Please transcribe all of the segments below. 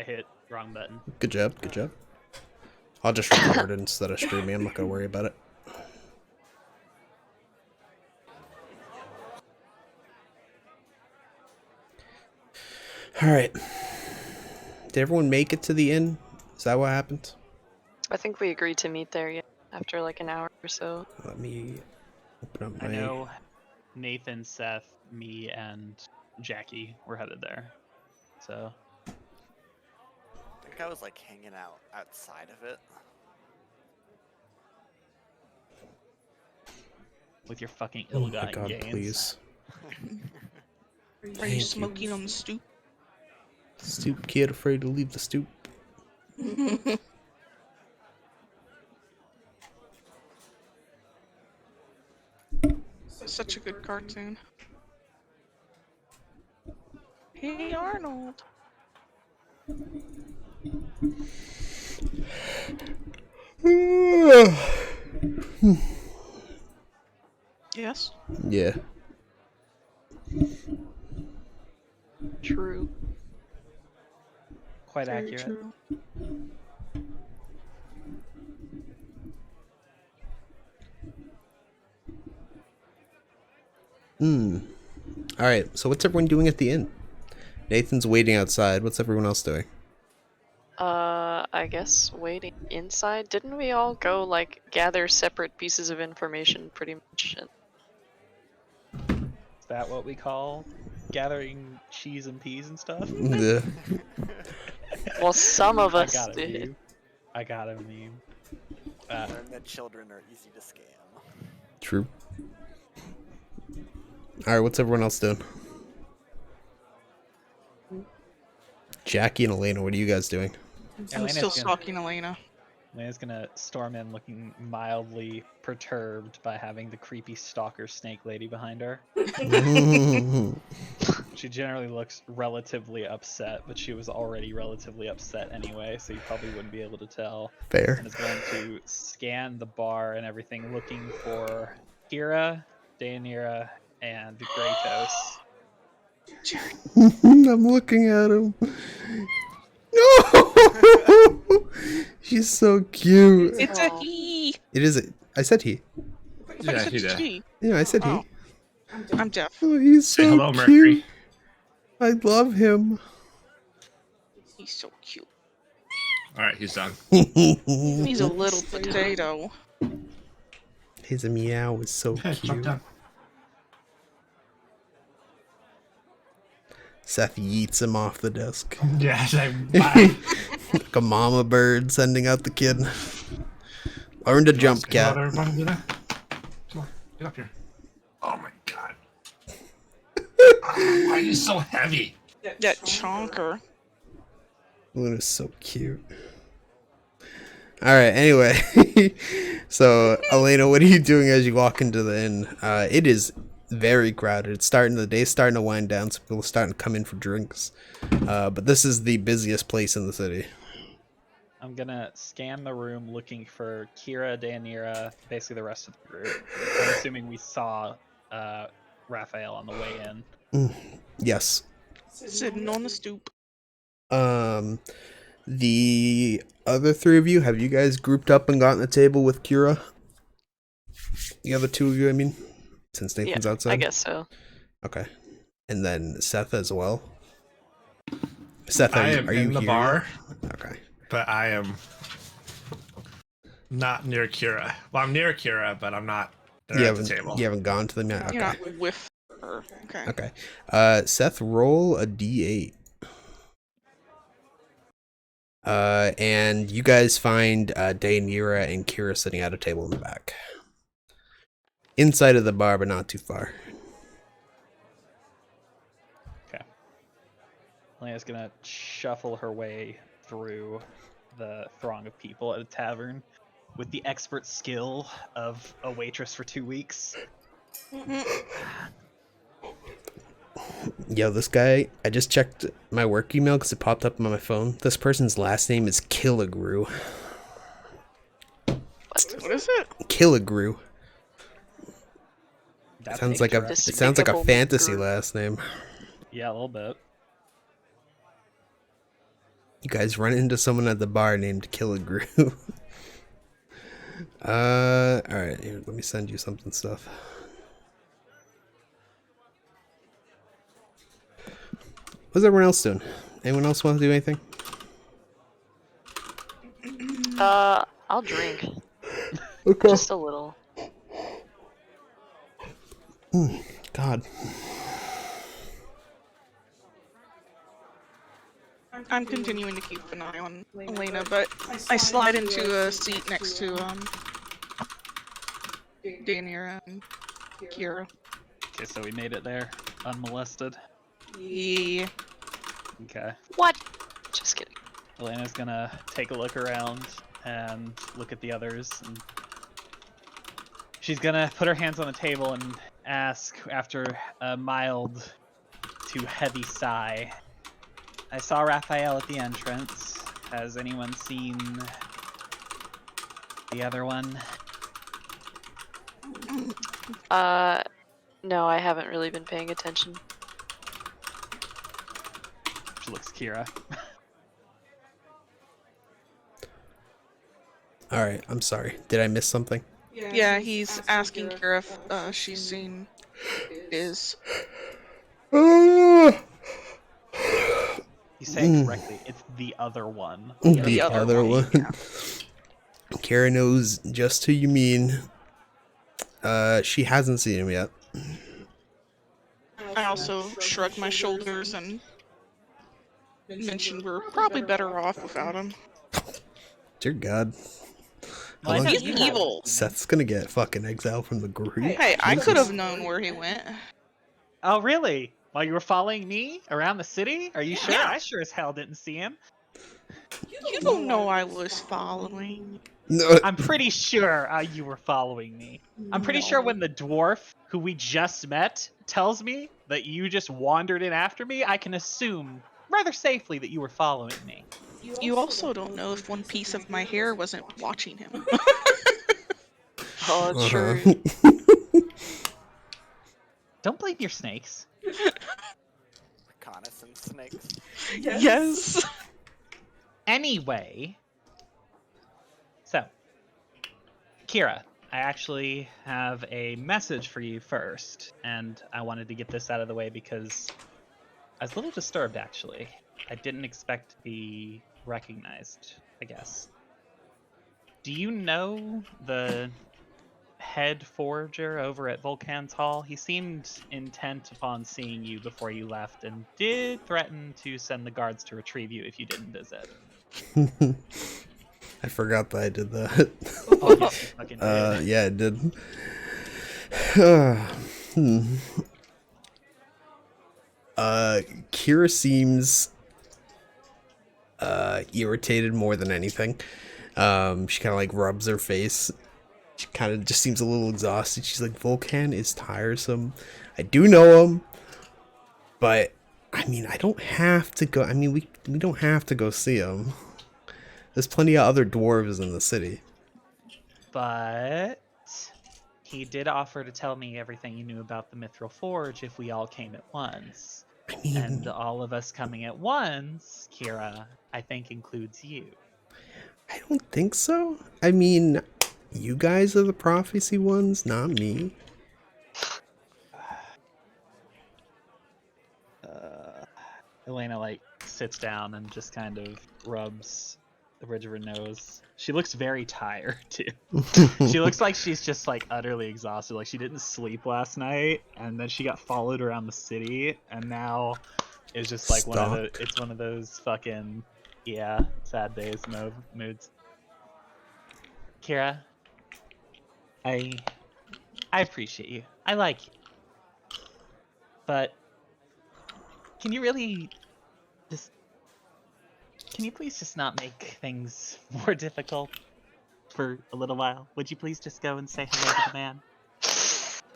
hit wrong button. Good job, good job. I'll just record it instead of streaming. I'm not gonna worry about it. Alright. Did everyone make it to the inn? Is that what happened? I think we agreed to meet there, yeah, after like an hour or so. Let me open up my... I know Nathan, Seth, me, and Jackie were headed there. So... I think I was like hanging out outside of it. With your fucking Oh my ill-gotten god, gains. please. Are you smoking on the stoop? Stoop kid afraid to leave the stoop. Such a good cartoon. Hey Arnold. Yes? Yeah. True. Quite Very accurate. true. Alright, so what's everyone doing at the inn? Nathan's waiting outside. What's everyone else doing? I guess waiting inside. Didn't we all go like gather separate pieces of information pretty much? Is that what we call gathering cheese and peas and stuff? Yeah. Well, some of us I got did. it, I got a meme. Learn that children are easy to scam. True. Alright, what's everyone else doing? Jackie and Elena, what are you guys doing? I'm Elena's still gonna- stalking Elena. Elena's gonna storm in looking mildly perturbed by having the creepy stalker snake lady behind her. She generally looks relatively upset, but she was already relatively upset anyway, so you probably wouldn't be able to tell. Fair. And is going to scan the bar and everything, looking for Kira, Daenerys, and Kratos. I'm looking at him. No! She's so cute. It's a he! It is a... I said he. Yeah, he did. she. Yeah, I said Oh. he. I'm deaf. Oh, he's Say so hello, cute. Mercury. I love him. He's so cute. Alright, he's done. He's a little potato. His meow is so Jump cute. down. Seth yeets him off the desk. Yeah, it's like, bye. Like a mama bird sending out the kid. Learn to jump, Come on, cat. everybody, do that. Come on, get up here. Oh my god. Why are you so heavy? That chonker. Luna's so cute. Alright, anyway. So, Elena, what are you doing as you walk into the inn? It is very crowded. It's the day's starting to wind down, so people are starting to come in for drinks. But this is the busiest place in the city. I'm gonna scan the room looking for Kira, Daenerys, basically the rest of the group. I'm assuming we saw Raphael on the way in. Yes. Sitting on the stoop. The other three of you, have you guys grouped up and gotten a table with Kira? The other two of you, I mean, since Nathan's Yeah, outside? I guess so. Okay. And then Seth as well? Seth, I am are you in the here bar, yet? Okay. but I am not near Kira. Well, I'm near Kira, but I'm not there at the table. You haven't gone to them yet? You're Okay. not with her. Okay. Okay. Seth, roll a d8. And you guys find Daenerys and Kira sitting at a table in the back. Inside of the bar, but not too far. Okay. Elena's gonna shuffle her way through the throng of people at a tavern with the expert skill of a waitress for 2 weeks. Yo, this guy, I just checked my work email because it popped up on my phone. This person's last name is Killigrew. What is it? Killigrew. That's Sounds like a interesting. it sounds like a Despicable fantasy Gru. last name. Yeah, a little bit. You guys run into someone at the bar named Killigrew. Alright, here, let me send you something stuff. What's everyone else doing? Anyone else want to do anything? I'll drink. Okay. Just a little. God. I'm continuing to keep an eye on Elena, but I slide into a seat next to Danira and Kira. Okay, so we made it there, unmolested. Yeah. Okay. What? Just kidding. Elena's gonna take a look around and look at the others, and she's gonna put her hands on the table and ask, after a mild to heavy sigh, I saw Raphael at the entrance. Has anyone seen the other one? No, I haven't really been paying attention. She looks at Kira. Alright, I'm sorry. Did I miss something? Yeah, he's asking Kira if she's seen Iz. He's saying correctly, it's the other one. The other other one, one. yeah. Kara knows just who you mean. She hasn't seen him yet. I also shrug my shoulders and mentioned we're probably better off without him. Dear God. Well, I long know He's you haven't evil. seen him. Seth's gonna get fucking exiled from the group. Hey, I could have known where he went. Oh, really? While you were following me around the city? Are you sure? Yeah. I sure as hell didn't see him. You don't know I was following. No, I'm pretty sure you were following me. I'm pretty sure when the dwarf who we just met tells me that you just wandered in after me, I can assume rather safely that you were following me. You also don't know if one piece of my hair wasn't watching him. Oh, it's true. Don't blame your snakes. Reconnaissance snakes. Yes. Anyway, so, Kira, I actually have a message for you first, and I wanted to get this out of the way because I was a little disturbed, actually. I didn't expect to be recognized, I guess. Do you know the head forager over at Volcan's Hall? He seemed intent upon seeing you before you left and did threaten to send the guards to retrieve you if you didn't visit. I forgot that I did that. Oh, yes, you fucking did. Yeah, I did. Kira seems irritated more than anything. She kind of like rubs her face. She kind of just seems a little exhausted. She's like, Volcan is tiresome. I do know him, but I mean, I don't have to go. I mean, we don't have to go see him. There's plenty of other dwarves in the city. But he did offer to tell me everything he knew about the Mithril Forge if we all came at once. I mean, And all of us coming at once, Kira, I think includes you. I don't think so. I mean, you guys are the prophecy ones, not me. Elena like sits down and just kind of rubs the bridge of her nose. She looks very tired too. She looks like she's just like utterly exhausted. Like she didn't sleep last night, and then she got followed around the city, and now it's just like it's one of those fucking sad days moods. Kira, I appreciate you. I like you, but can you please just not make things more difficult for a little while? Would you please just go and say hello to the man?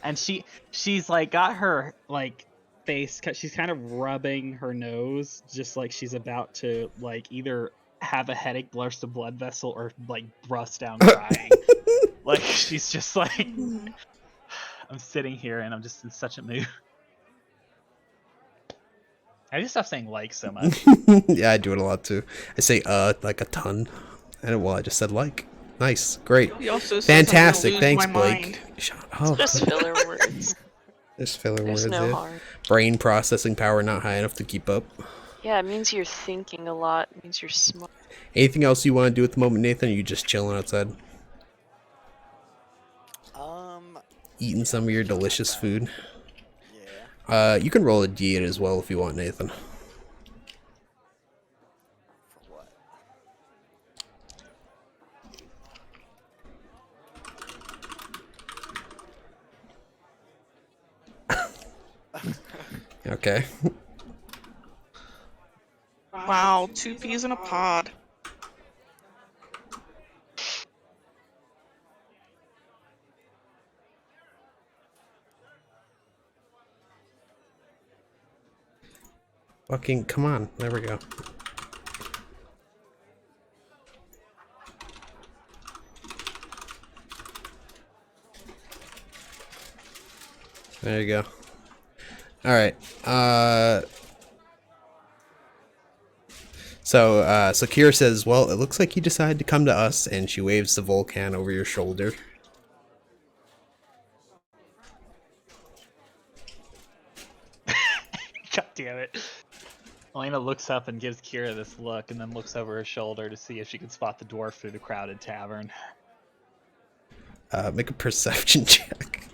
And she's like got her like face, she's kind of rubbing her nose just like she's about to like either have a headache, burst a blood vessel, or like bust down crying. Like she's just like, I'm sitting here and I'm just in such a mood. I just stop saying like so much. Yeah, I do it a lot too. I say like a ton. And well, I just said like. Nice, great, He also says fantastic. I'm gonna lose Thanks, my Blake. mind. Shut up. Just filler words. There's filler There's words. no Yeah. harm. Brain processing power not high enough to keep up. Yeah, it means you're thinking a lot. It means you're smart. Anything else you want to do at the moment, Nathan? Or you just chilling outside, eating some of your delicious food? Yeah. You can roll a d8 as well if you want, Nathan. For what? Okay. Wow, 2 peas in a pod. Fucking come on. There we go. There you go. All right. So Kira says, "Well, it looks like you decided to come to us," and she waves the Volcan over your shoulder. God damn it. Elena looks up and gives Kira this look, and then looks over her shoulder to see if she can spot the dwarf through the crowded tavern. Make a perception check.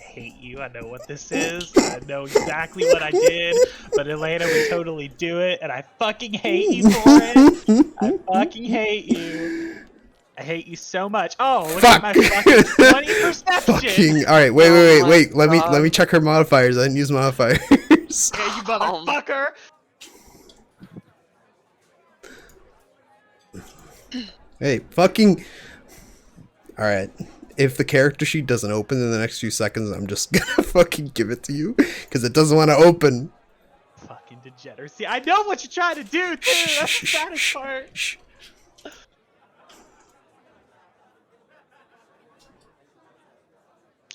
Hate you. I know what this is. I know exactly what I did, but Elena would totally do it, and I fucking hate you for it. I fucking hate you. I hate you so much. Oh, look Fuck. at my fucking 20 perception. Fucking. All right. Wait. Oh my Let God. me check her modifiers. I didn't use modifiers. Yeah, you motherfucker. Hey, fucking. All right. If the character sheet doesn't open in the next few seconds, I'm just gonna fucking give it to you because it doesn't want to open. Fucking degeneracy. I know what you're trying to do, too. That's the saddest part. Shh.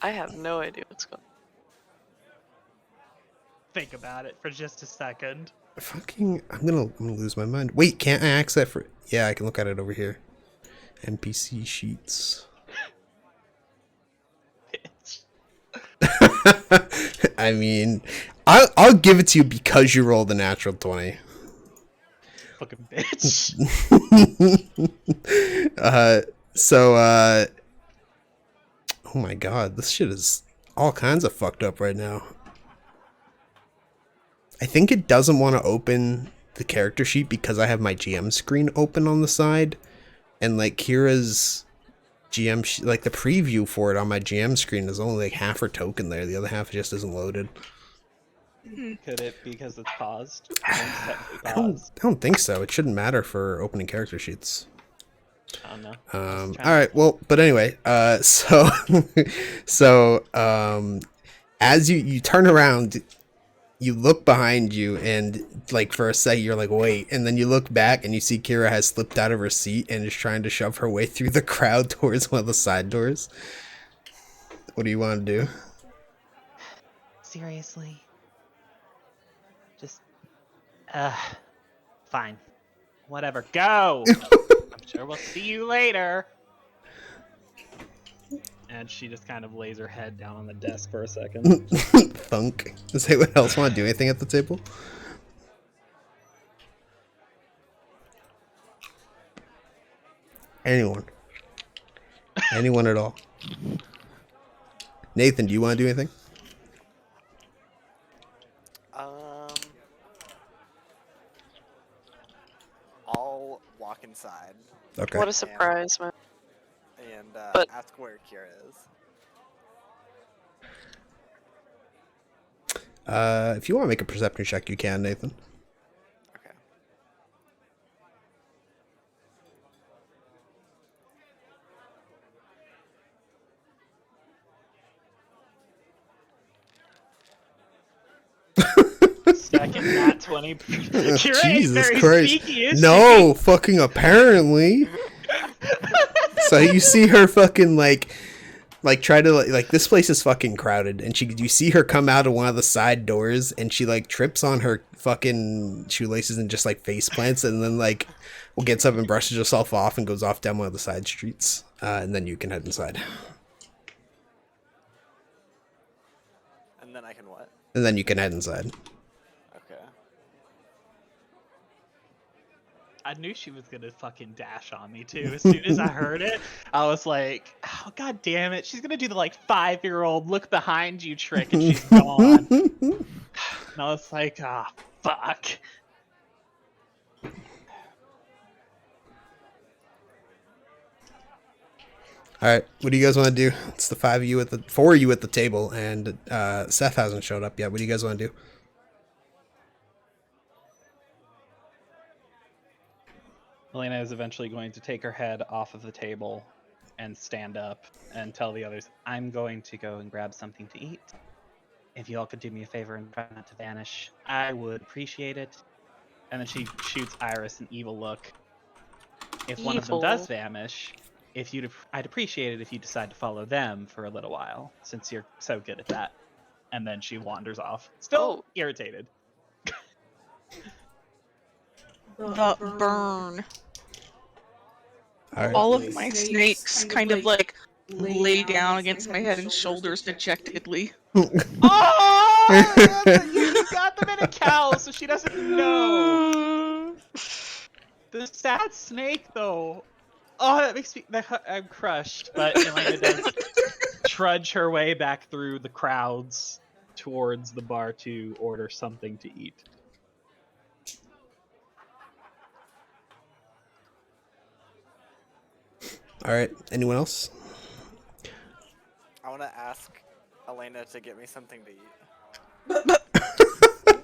I have no idea what's going on. Think about it for just a second. Fucking. I'm gonna lose my mind. Wait, can't I access for? Yeah, I can look at it over here. NPC sheets. Bitch. I mean, I'll give it to you because you rolled a natural 20. Fucking bitch. Oh my god, this shit is all kinds of fucked up right now. I think it doesn't want to open the character sheet because I have my GM screen open on the side, and like Kira's GM, like the preview for it on my GM screen is only like half her token there. The other half just isn't loaded. Could it be because it's paused? I don't think so. It shouldn't matter for opening character sheets. I don't know. All right. Well, but anyway, so as you turn around, you look behind you, and like for a second you're like, wait, and then you look back and you see Kira has slipped out of her seat and is trying to shove her way through the crowd towards one of the side doors. What do you want to do? Seriously? Just, fine. Whatever. Go! I'm sure we'll see you later. And she just kind of lays her head down on the desk for a second. Thunk. Does anyone else want to do anything at the table? Anyone at all? Nathan, do you want to do anything? I'll walk inside Okay. What a surprise, man. and But- ask where Kira is. If you want to make a perception check, you can, Nathan. Okay. Second nat 20. Kira ain't Jesus very Christ. sneaky, is No, fucking apparently. So you see her fucking like like try to like this place is fucking crowded, and you see her come out of one of the side doors, and she like trips on her fucking shoelaces and just like face plants, and then like gets up and brushes herself off and goes off down one of the side streets, and then you can head inside. And then I can what? And then you can head inside. Okay. I knew she was gonna fucking dash on me too. As soon as I heard it, I was like, "Oh god damn it!" She's gonna do the like 5-year-old look behind you trick, and she's gone. And I was like, "Ah, oh, fuck." All right, what do you guys want to do? It's the 4 of you at the table, and Seth hasn't showed up yet. What do you guys want to do? Elena is eventually going to take her head off of the table and stand up and tell the others, "I'm going to go and grab something to eat. If you all could do me a favor and try not to vanish, I would appreciate it." And then she shoots Iris an evil look. If one of them does vanish, I'd appreciate it if you decide to follow them for a little while, since you're so good at that. And then she wanders off, still irritated. The burn. All All of my snakes kind of like lay down against my head and shoulders dejectedly. Oh! You got them in a cow, so she doesn't know. The sad snake, though. Oh, that makes me. I'm crushed. But Elena does trudge her way back through the crowds towards the bar to order something to eat. All right, anyone else? I want to ask Elena to get me something to eat.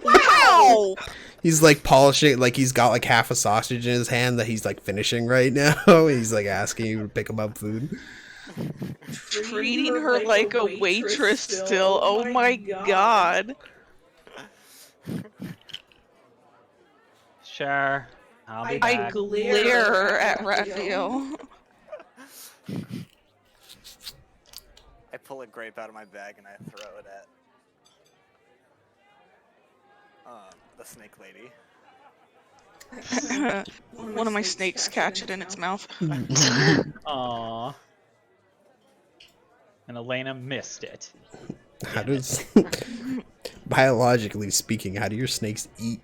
Wow! He's like polishing, like he's got like half a sausage in his hand that he's like finishing right now. He's like asking you to pick him up food. Treating her like a waitress still. Oh my god. Sure. I'll be I back. glare at Raphael. I pull a grape out of my bag and I throw it at the snake lady. One of my snakes catch it in its mouth. Aww. And Elena missed it. How does, biologically speaking, how do your snakes eat?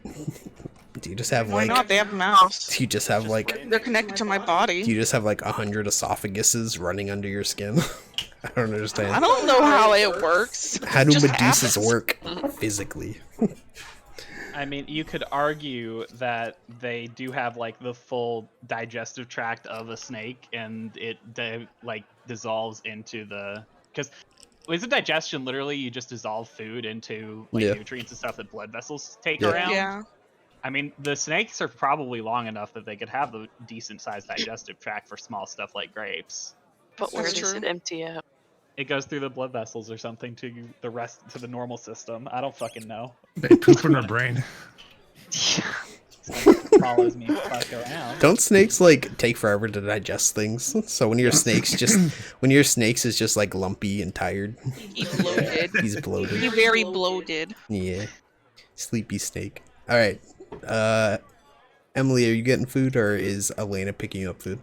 Do you just have Why like? not? They have mouths. Do you just have like? They're connected to my body. Do you just have like 100 esophaguses running under your skin? I don't understand. I don't know how it works. How do Just Medusas happens. work physically? I mean, you could argue that they do have like the full digestive tract of a snake, and it like dissolves into the because with the digestion, literally you just dissolve food into like nutrients and stuff that blood vessels take around. Yeah. I mean, the snakes are probably long enough that they could have a decent sized digestive tract for small stuff like grapes. But where That's does true. it empty out? It goes through the blood vessels or something to the normal system. I don't fucking know. They poop in her brain. Follows me fuck around. Don't snakes like take forever to digest things? So when your snakes is just like lumpy and tired. He's bloated. He's bloated. He's very bloated. Yeah. Sleepy snake. All right. Emily, are you getting food or is Elena picking up food?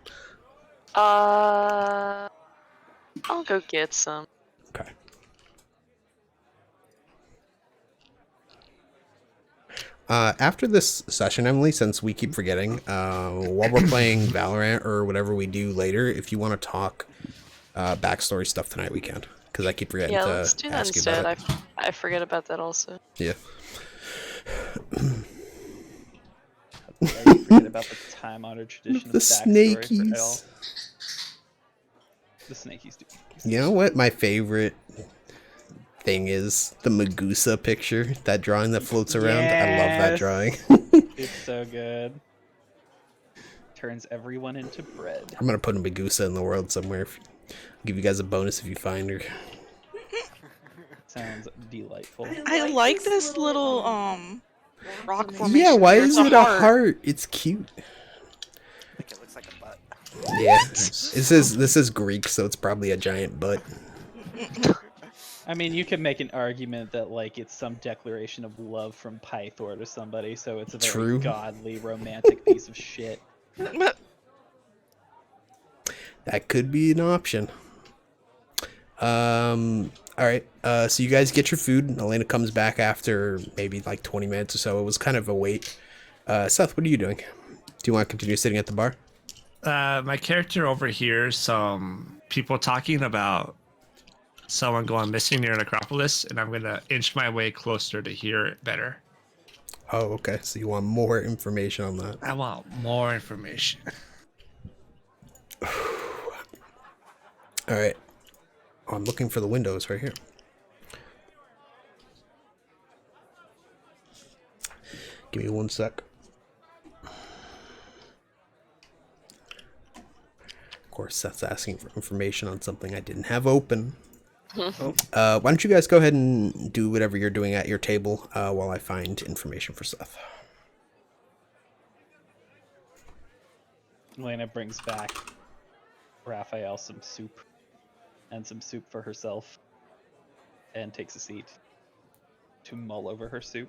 I'll go get some. Okay. After this session, Emily, since we keep forgetting, while we're playing Valorant or whatever we do later, if you want to talk backstory stuff tonight, we can. Because I keep forgetting Yeah, to let's do that ask you instead. about it. I forget about that also. Yeah. I forget about the time-honored tradition The of backstory for snakies. L. The snakies do. You know what my favorite thing is? The Magusa picture, that drawing that floats around. I love that Yes. drawing. It's so good. Turns everyone into bread. I'm gonna put a Magusa in the world somewhere. I'll give you guys a bonus if you find her. Sounds delightful. I like this little rock formation. Yeah, why There's is it a heart? It's cute. I think it looks like a butt. Yeah. This is Greek, so it's probably a giant butt. I mean, you could make an argument that like it's some declaration of love from Pythor to somebody, so it's a very True. godly, romantic piece of shit. That could be an option. All right. So you guys get your food. Elena comes back after maybe like 20 minutes or so. It was kind of a wait. Seth, what are you doing? Do you want to continue sitting at the bar? My character overhears some people talking about someone going missing near Necropolis, and I'm gonna inch my way closer to hear it better. Oh, okay. So you want more information on that? I want more information. All right. Oh, I'm looking for the windows right here. Give me 1 sec. Of course, Seth's asking for information on something I didn't have open. Why don't you guys go ahead and do whatever you're doing at your table while I find information for Seth. Elena brings back Raphael some soup and some soup for herself and takes a seat to mull over her soup.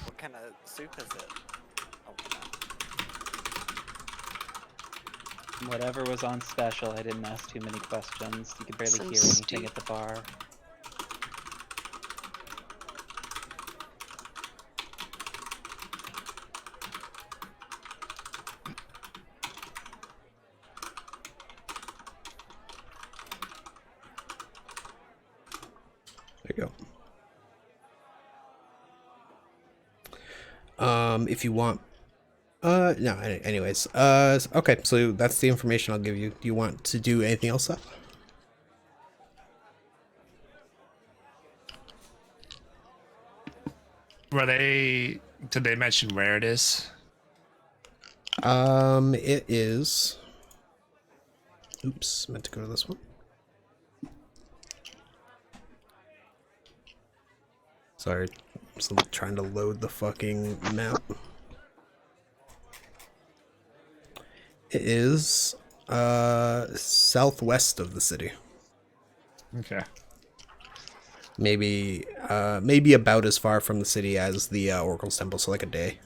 What kind of soup is it? Oh, no. Whatever was on special, I didn't ask too many questions. You could barely Some hear anything stew. at the bar. There you go. If you want, no. Anyways, okay. So that's the information I'll give you. Do you want to do anything else, Seth? Did they mention where it is? It is. Oops, meant to go to this one. Sorry, I'm still trying to load the fucking map. It is southwest of the city. Okay. Maybe about as far from the city as the Oracle's Temple, so like a day.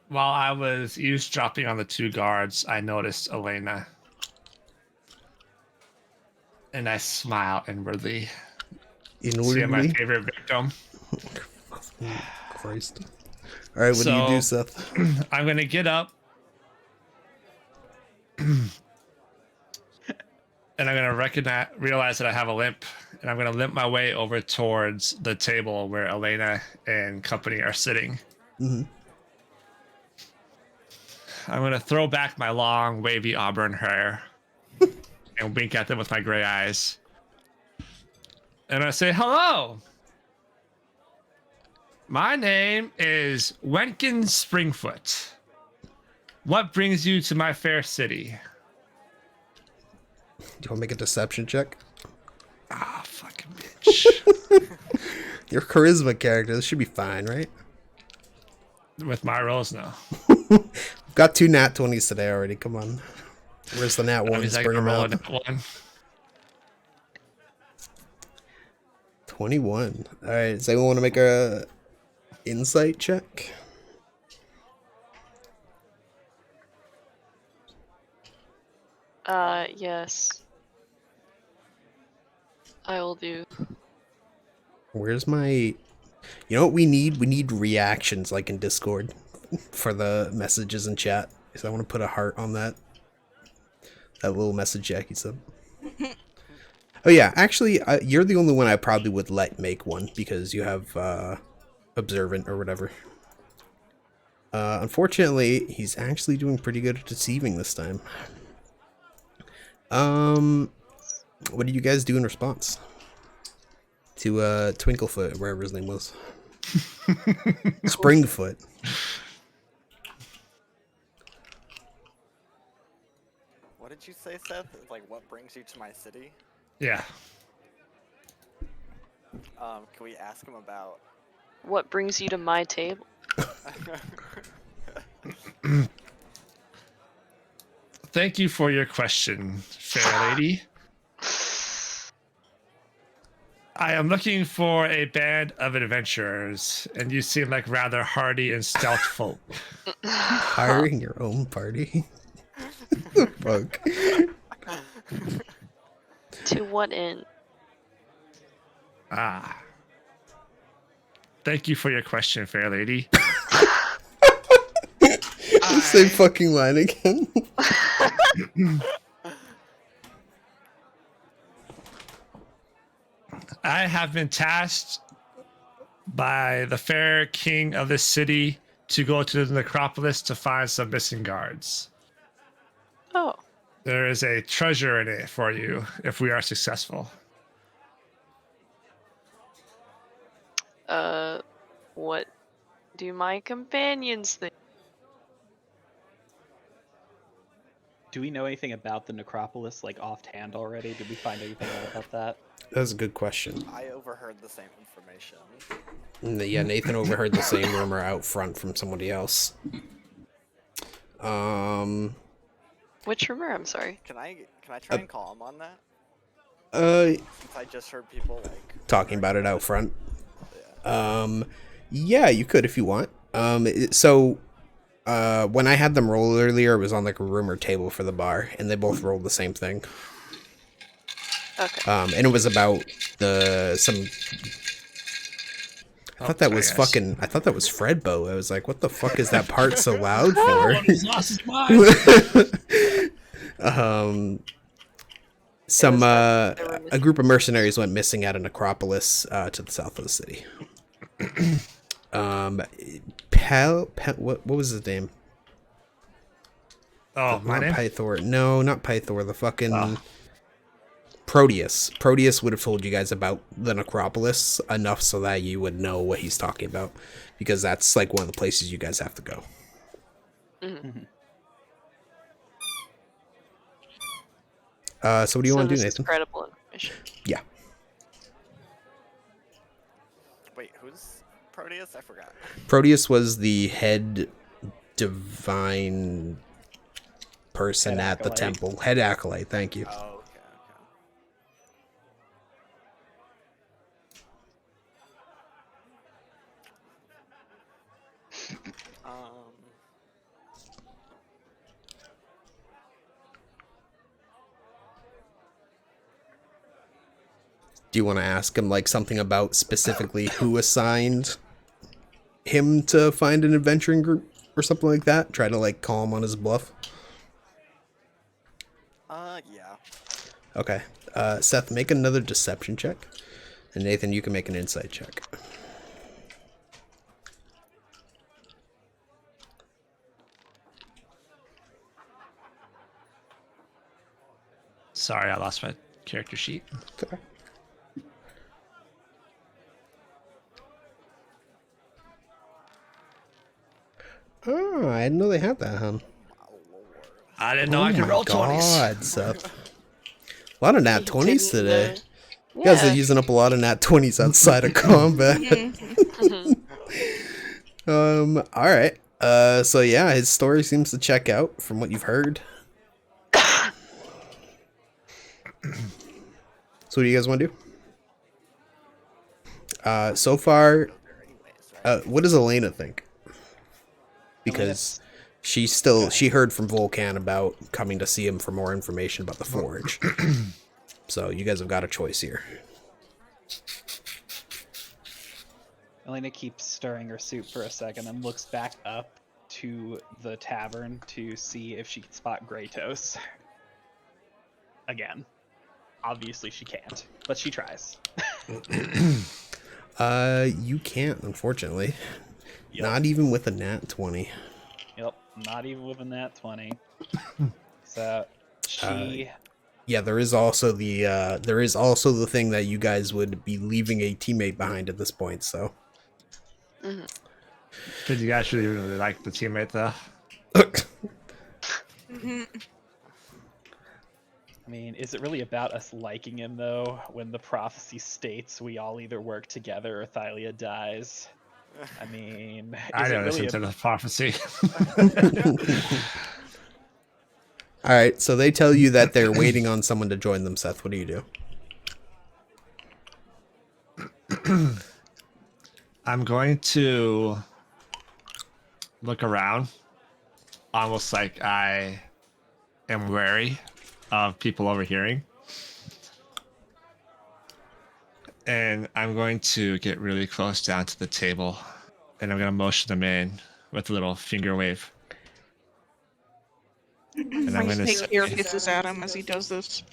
While I was eavesdropping on the two guards, I noticed Elena. And I smile inwardly. See my Inwardly? favorite victim. Christ. Alright, what do you do, Seth? I'm gonna get up. And I'm gonna realize that I have a limp, and I'm gonna limp my way over towards the table where Elena and company are sitting. Mm-hmm. I'm gonna throw back my long, wavy auburn hair and wink at them with my gray eyes. And I say, "Hello. My name is Wenkin Springfoot. What brings you to my fair city?" Do you want to make a deception check? Ah, fucking bitch. Your charisma character, this should be fine, right? With my rolls, no. We've got 2 nat 20s today already, come on. Where's the nat That ones? means I Bring can them roll out. a one. 21. Alright, does anyone want to make a insight check? Yes. I will do. Where's my... You know what we need? We need reactions like in Discord for the messages in chat. So I want to put a heart on that little message Jackie said. Oh yeah, actually, you're the only one I probably would let make one because you have observant or whatever. Unfortunately, he's actually doing pretty good at deceiving this time. What do you guys do in response to Twinklefoot, wherever his name was? Springfoot. What did you say, Seth? Like, what brings you to my city? Yeah. Can we ask him about? What brings you to my table? Thank you for your question, fair lady. I am looking for a band of adventurers, and you seem like rather hardy and stealth folk. Hiring your own party? The fuck? To what end? Ah. Thank you for your question, fair lady. Same fucking line again. I have been tasked by the fair king of this city to go to the necropolis to find some missing guards. Oh, There is a treasure in it for you if we are successful. what do my companions think? Do we know anything about the necropolis, like offhand already? Did we find anything out about that? That's a good question. I overheard the same information. Yeah, Nathan overheard the same rumor out front from somebody else. Which rumor? I'm sorry. Can I try and call him on that? Since I just heard people like talking about it out front. Yeah. Yeah, you could if you want. So when I had them roll earlier, it was on like a rumor table for the bar, and they both rolled the same thing. Okay. And it was about some. I thought that was fucking. I thought that was Fredbo. I was like, "What the fuck is that part so loud for?" Some a group of mercenaries went missing at a necropolis to the south of the city. What was his name? Oh, my not name? Pythor. No, not Pythor. The fucking Proteus. Proteus would have told you guys about the necropolis enough so that you would know what he's talking about, because that's like one of the places you guys have to go. Mm-hmm. So what do you want to do, this is Nathan? credible information. Yeah. Wait, who's Proteus? I forgot. Proteus was the head divine person Head at the acolyte. temple. Head acolyte, thank you. Oh, okay. Do you want to ask him like something about specifically who assigned him to find an adventuring group or something like that? Try to like call him on his bluff. Yeah. Okay. Seth, make another deception check. And Nathan, you can make an insight check. Sorry, I lost my character sheet. Okay. Oh, I didn't know they had that, huh? I didn't know I could roll 20s. God, Seth. A lot of nat 20s Didn't, today. You guys are using up a lot of nat 20s outside of combat. Alright. So yeah, his story seems to check out from what you've heard. So what do you guys want to do? So far, what does Elena think? Because she heard from Volcan about coming to see him for more information about the forge. So you guys have got a choice here. Elena keeps stirring her soup for a second and looks back up to the tavern to see if she can spot Graytos. Again. Obviously she can't, but she tries. You can't, unfortunately. Yep. Not even with a nat 20. Yep, not even with a nat 20. So she Yeah, there is also the thing that you guys would be leaving a teammate behind at this point, so. Mm-hmm. Did you guys really like the teammate though? I mean, is it really about us liking him, though, when the prophecy states we all either work together or Thylia dies? I mean, I is it don't really listen to the prophecy. All right, so they tell you that they're waiting on someone to join them, Seth. What do you do? I'm going to look around, almost like I am wary of people overhearing. And I'm going to get really close down to the table, and I'm going to motion them in with a little finger wave. And I'm My going to snake ear say, hisses at him as he does this.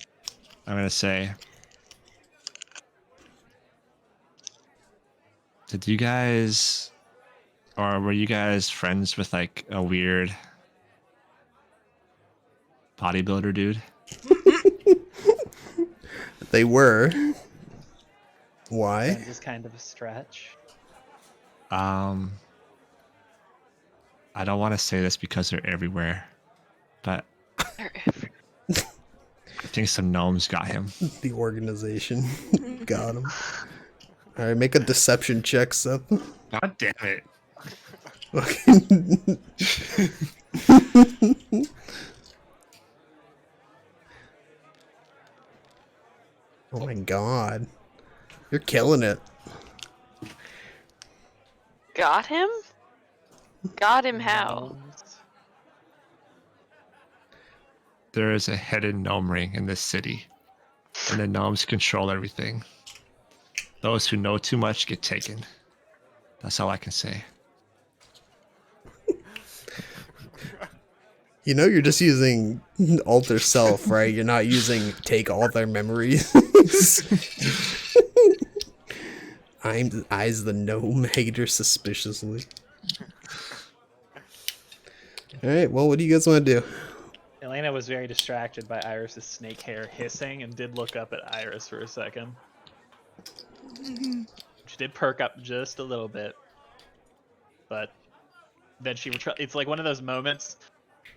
did you guys, or were you guys friends with like a weird bodybuilder dude? They were. Why? Friends is kind of a stretch. I don't want to say this because they're everywhere, but They're every- I think some gnomes got him. The organization got him. All right, make a deception check, Seth. God damn it. Oh my god. You're killing it. Got him? Got him how? Gnomes. There is a hidden gnome ring in this city, and the gnomes control everything. Those who know too much get taken. That's all I can say. You know you're just using alter self, right? You're not using take all their memories. Eyes the gnome hater suspiciously. Alright, well, what do you guys want to do? Elena was very distracted by Iris's snake hair hissing and did look up at Iris for a second. She did perk up just a little bit, but then it's like one of those moments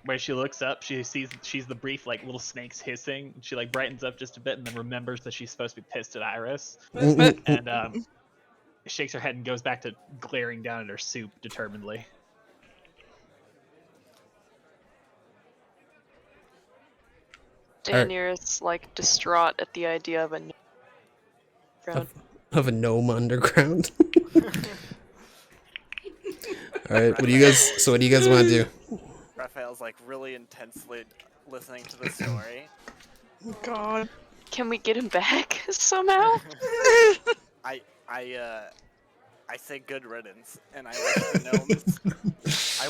where she looks up, she's the brief like little snakes hissing, and she like brightens up just a bit and then remembers that she's supposed to be pissed at Iris, and shakes her head and goes back to glaring down at her soup determinedly. Daenerys like distraught at the idea of a crowd. Of a gnome underground. Alright, what do you guys want to do? Raphael's like really intensely listening to the story. God. Can we get him back somehow? I say good riddance, and I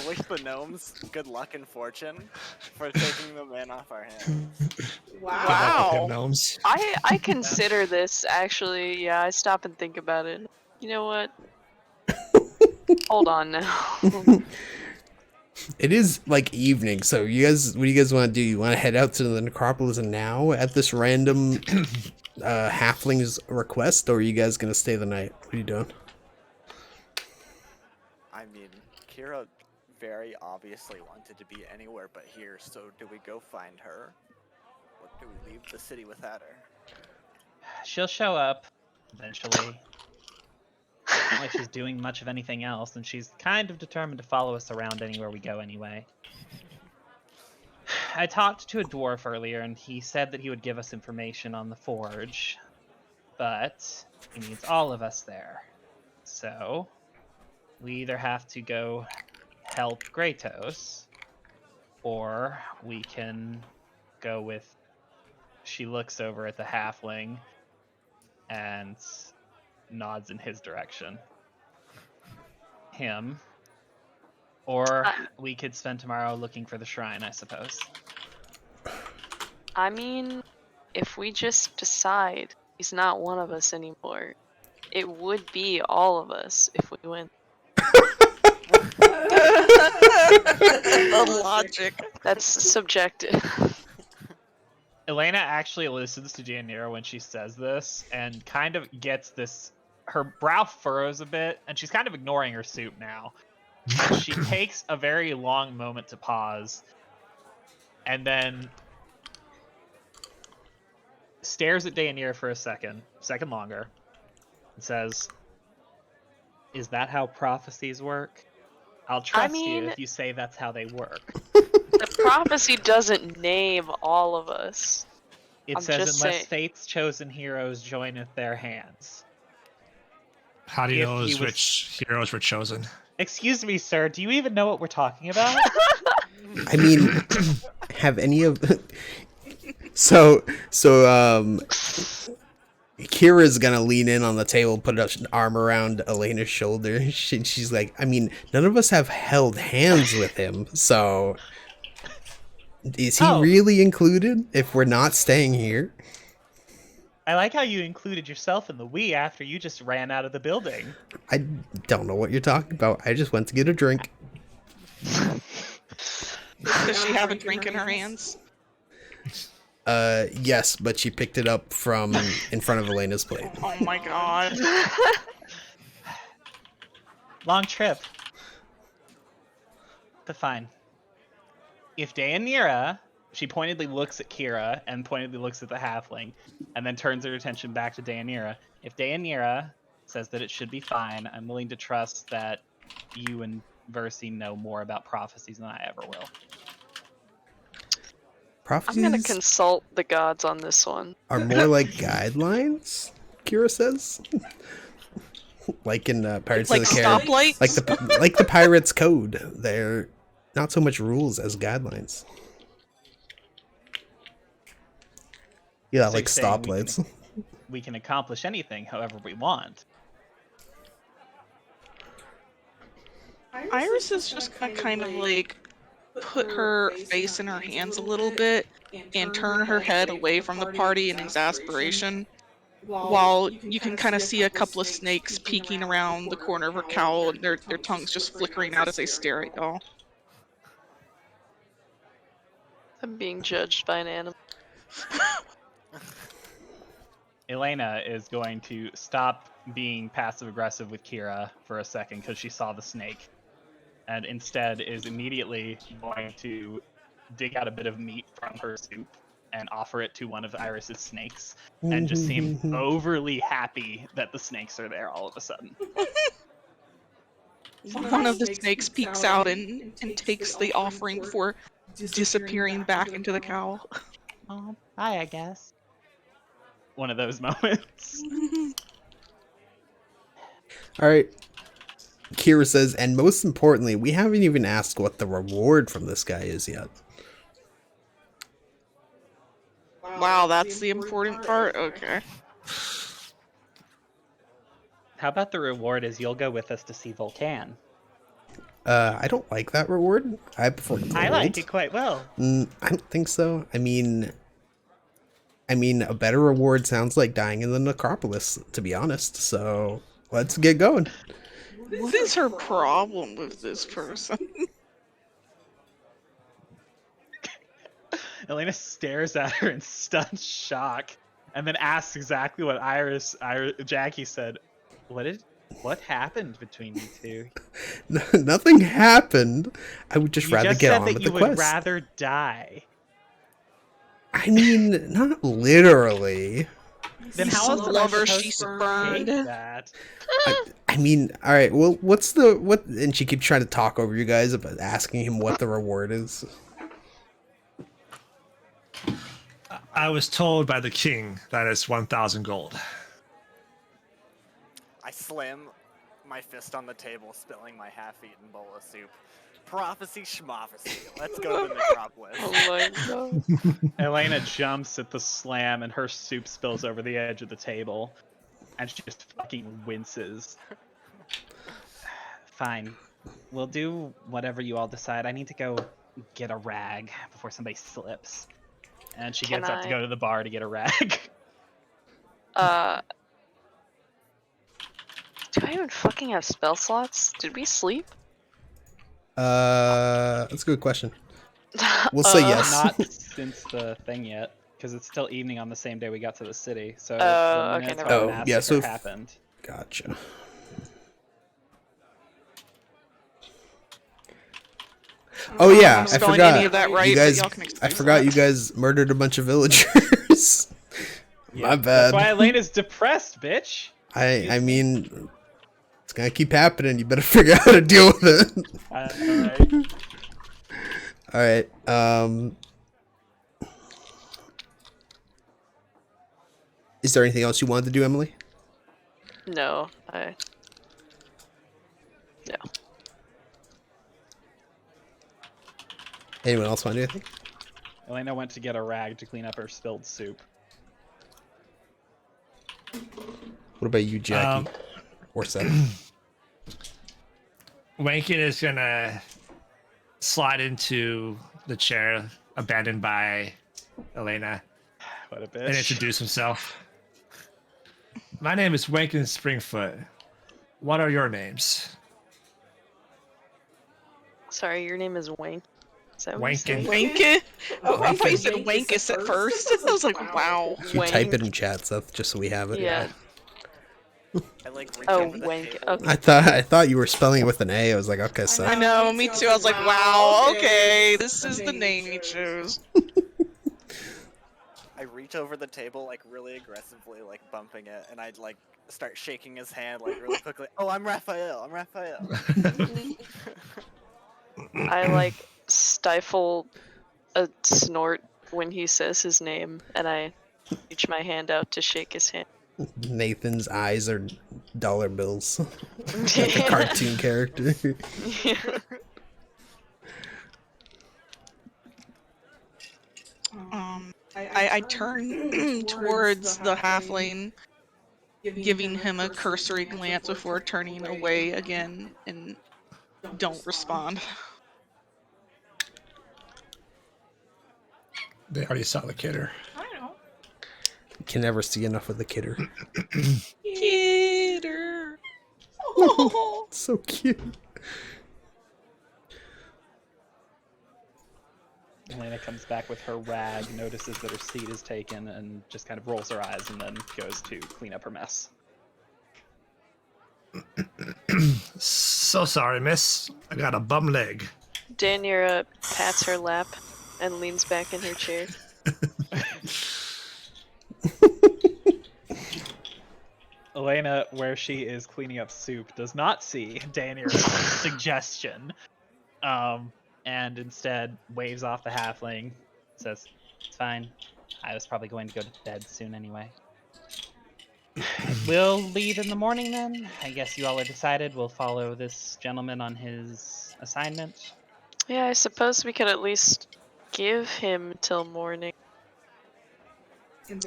wish the gnomes good luck and fortune for taking the man off our hands. Wow. Gnomes. I consider this actually. Yeah, I stop and think about it. You know what? Hold on now. It is like evening, so what do you guys want to do? You want to head out to the necropolis now at this random halfling's request, or are you guys gonna stay the night? What are you doing? I mean, Kira very obviously wanted to be anywhere but here, so do we go find her? Or do we leave the city without her? She'll show up eventually. Not like she's doing much of anything else, and she's kind of determined to follow us around anywhere we go anyway. I talked to a dwarf earlier, and he said that he would give us information on the forge, but he needs all of us there. So we either have to go help Kratos, or we can go with... She looks over at the halfling and nods in his direction. Him. Or we could spend tomorrow looking for the shrine, I suppose. I mean, if we just decide he's not one of us anymore, it would be all of us if we went. The logic. That's subjective. Elena actually listens to Gianira when she says this and kind of gets this... Her brow furrows a bit, and she's kind of ignoring her soup now. She takes a very long moment to pause, and then stares at Daenerys for a second longer, and says, "Is that how prophecies work? I'll trust you mean- if you say that's how they work." The prophecy doesn't name all of us. It I'm says, just "Unless saying- fate's chosen heroes joineth their hands." How do you If know he those was- which heroes were chosen? Excuse me, sir. Do you even know what we're talking about? I mean, have any of so Kira's gonna lean in on the table, put an arm around Elena's shoulder. She's like, I mean, none of us have held hands with him, so is he Oh. really included if we're not staying here? I like how you included yourself in the we after you just ran out of the building. I don't know what you're talking about. I just went to get a drink. Does she have a drink in her hands? Yes, but she picked it up from in front of Elena's plate. Oh my god. Long trip. But fine. If Daenerys, she pointedly looks at Kira and pointedly looks at the halfling, and then turns her attention back to Daenerys. If Daenerys says that it should be fine, I'm willing to trust that you and Versi know more about prophecies than I ever will. I'm gonna Prophecies consult the gods on this one. are more like guidelines, Kira says. Like in Pirates Like of the Caribbean. stoplights? Like the Pirates Code. They're not so much rules as guidelines. Yeah, So like you're saying stoplights. We can accomplish anything however we want. Iris is just gonna kind of like put her face in her hands a little bit and turn her head away from the party in exasperation, while you can kind of see a couple of snakes peeking around the corner of her cowl and their tongues just flickering out as they stare at y'all. I'm being judged by an animal. Elena is going to stop being passive aggressive with Kira for a second because she saw the snake, and instead is immediately going to dig out a bit of meat from her soup and offer it to one of Iris's snakes, and just seem overly happy that the snakes are there all of a sudden. One of the snakes peeks out and takes the offering before disappearing back into the cowl. Oh, hi, I guess. One of those moments. All right. Kira says, and most importantly, we haven't even asked what the reward from this guy is yet. Wow, that's the important part? Okay. How about the reward is you'll go with us to see Vulcan? I don't like that reward. I prefer gold. I like it quite well. I don't think so. I mean, a better reward sounds like dying in the necropolis, to be honest. So let's get going. What is her problem with this person? Elena stares at her in stunned shock, and then asks exactly what Jackie said. What happened between you two? Nothing happened. I would just You rather just get said on that with you the would quest. rather die. I mean, not literally. Then You how else am I lover supposed she to spurned. take that? I mean, all right. Well, what? And she keeps trying to talk over you guys about asking him what the reward is. I was told by the king that it's 1,000 gold. I slam my fist on the table, spilling my half-eaten bowl of soup. Prophecy schmophecy. Let's go to the necropolis. Oh my god. Elena jumps at the slam, and her soup spills over the edge of the table, and she just fucking winces. Fine. We'll do whatever you all decide. I need to go get a rag before somebody slips. And she Can gets up to I- go to the bar to get a rag. Do I even fucking have spell slots? Did we sleep? That's a good question. We'll say yes. Not since the thing yet, because it's still evening on the same day we got to the city. So Oh, the okay, Minotaur never mind. Oh, yeah, massacre so if- happened. Gotcha. Oh yeah, I'm I spelling forgot. any of that right, You but guys, y'all can I excuse forgot that. you guys murdered a bunch of villagers. My bad. That's why Elena's depressed, bitch. I mean, it's gonna keep happening. You better figure out how to deal with it. Alright. All right. Is there anything else you wanted to do, Emily? No, no. Anyone else want to do anything? Elena went to get a rag to clean up her spilled soup. What about you, Jackie? Or Seth? Wankin is gonna slide into the chair abandoned by Elena What a bitch. and introduce himself. My name is Wankin Springfoot. What are your names? Sorry, your name is Wank. Is that what you said? Wankin. Wankus? Oh, I thought you said Wankus at first. I was like, wow. You Wank. type it in chat, Seth, just so we have it. Yeah. I like reach Oh, over the Wank. table. Okay. I thought you were spelling it with an A. I was like, okay, I Seth. know, me too. I was like, wow, okay, this is the name he chose. I reach over the table like really aggressively, like bumping it, and I'd like start shaking his hand like really quickly. Oh, I'm Raphael. I'm Raphael. I like stifle a snort when he says his name, and I reach my hand out to shake his hand. Nathan's eyes are dollar bills. Like a cartoon character. I turn towards the halfling, giving him a cursory glance before turning away again, and don't respond. They already saw the kidder. Can never see enough of the kidder. Kidder. Oh. So cute. Elena comes back with her rag, notices that her seat is taken, and just kind of rolls her eyes and then goes to clean up her mess. So sorry, miss. I got a bum leg. Daniela pats her lap and leans back in her chair. Elena, where she is cleaning up soup, does not see Daniel's suggestion, and instead waves off the halfling, says, "It's fine. I was probably going to go to bed soon anyway. We'll leave in the morning then. I guess you all are decided. We'll follow this gentleman on his assignment." Yeah, I suppose we could at least give him till morning.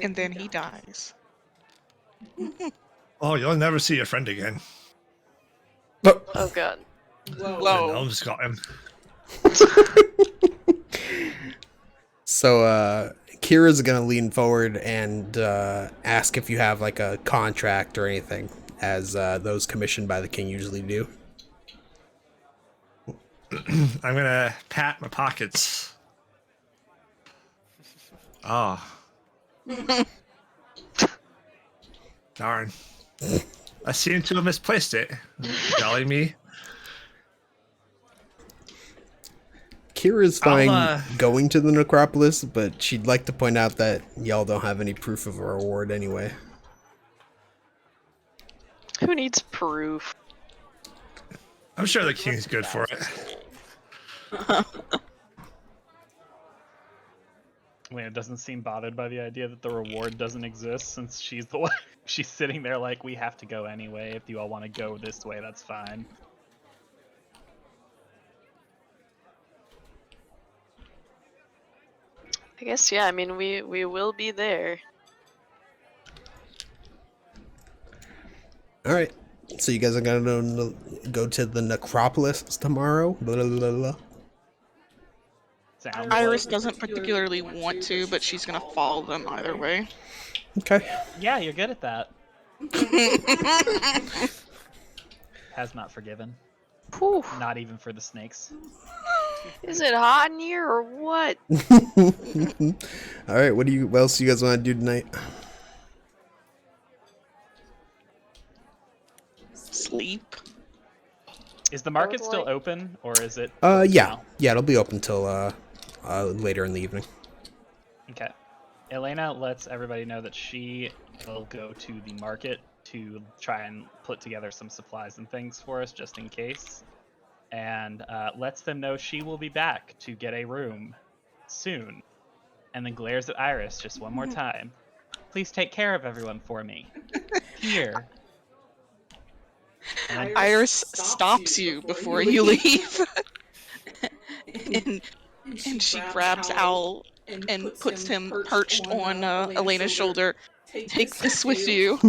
And then he dies. Oh, you'll never see your friend again. Oh god. The Whoa. gnomes got him. So, Kira's gonna lean forward and ask if you have like a contract or anything, as those commissioned by the king usually do. I'm gonna pat my pockets. Oh. Darn. I seem to have misplaced it. Jolly me. Kira's fine I'll, going to the necropolis, but she'd like to point out that y'all don't have any proof of a reward anyway. Who needs proof? I'm sure the king's good for it. Elena doesn't seem bothered by the idea that the reward doesn't exist, since she's the one. She's sitting there like, we have to go anyway. If you all want to go this way, that's fine. I guess, yeah, I mean, we will be there. All right. So you guys are gonna go to the necropolis tomorrow. Blah, blah, blah, blah. Sounds Iris like- doesn't particularly want to, but she's gonna follow them either way. Okay. Yeah, you're good at that. Has not forgiven. Whew. Not even for the snakes. Is it hot in here or what? All right. What else do you guys want to do tonight? Sleep. Is the market would still like- open, or is it? Yeah. now? Yeah, it'll be open till later in the evening. Okay. Elena lets everybody know that she will go to the market to try and put together some supplies and things for us just in case, and lets them know she will be back to get a room soon, and then glares at Iris just one more time. Please take care of everyone for me. Here. And then Iris stops you before you leave. and she grabs Owl and puts him perched on Elena's shoulder. Take this with you.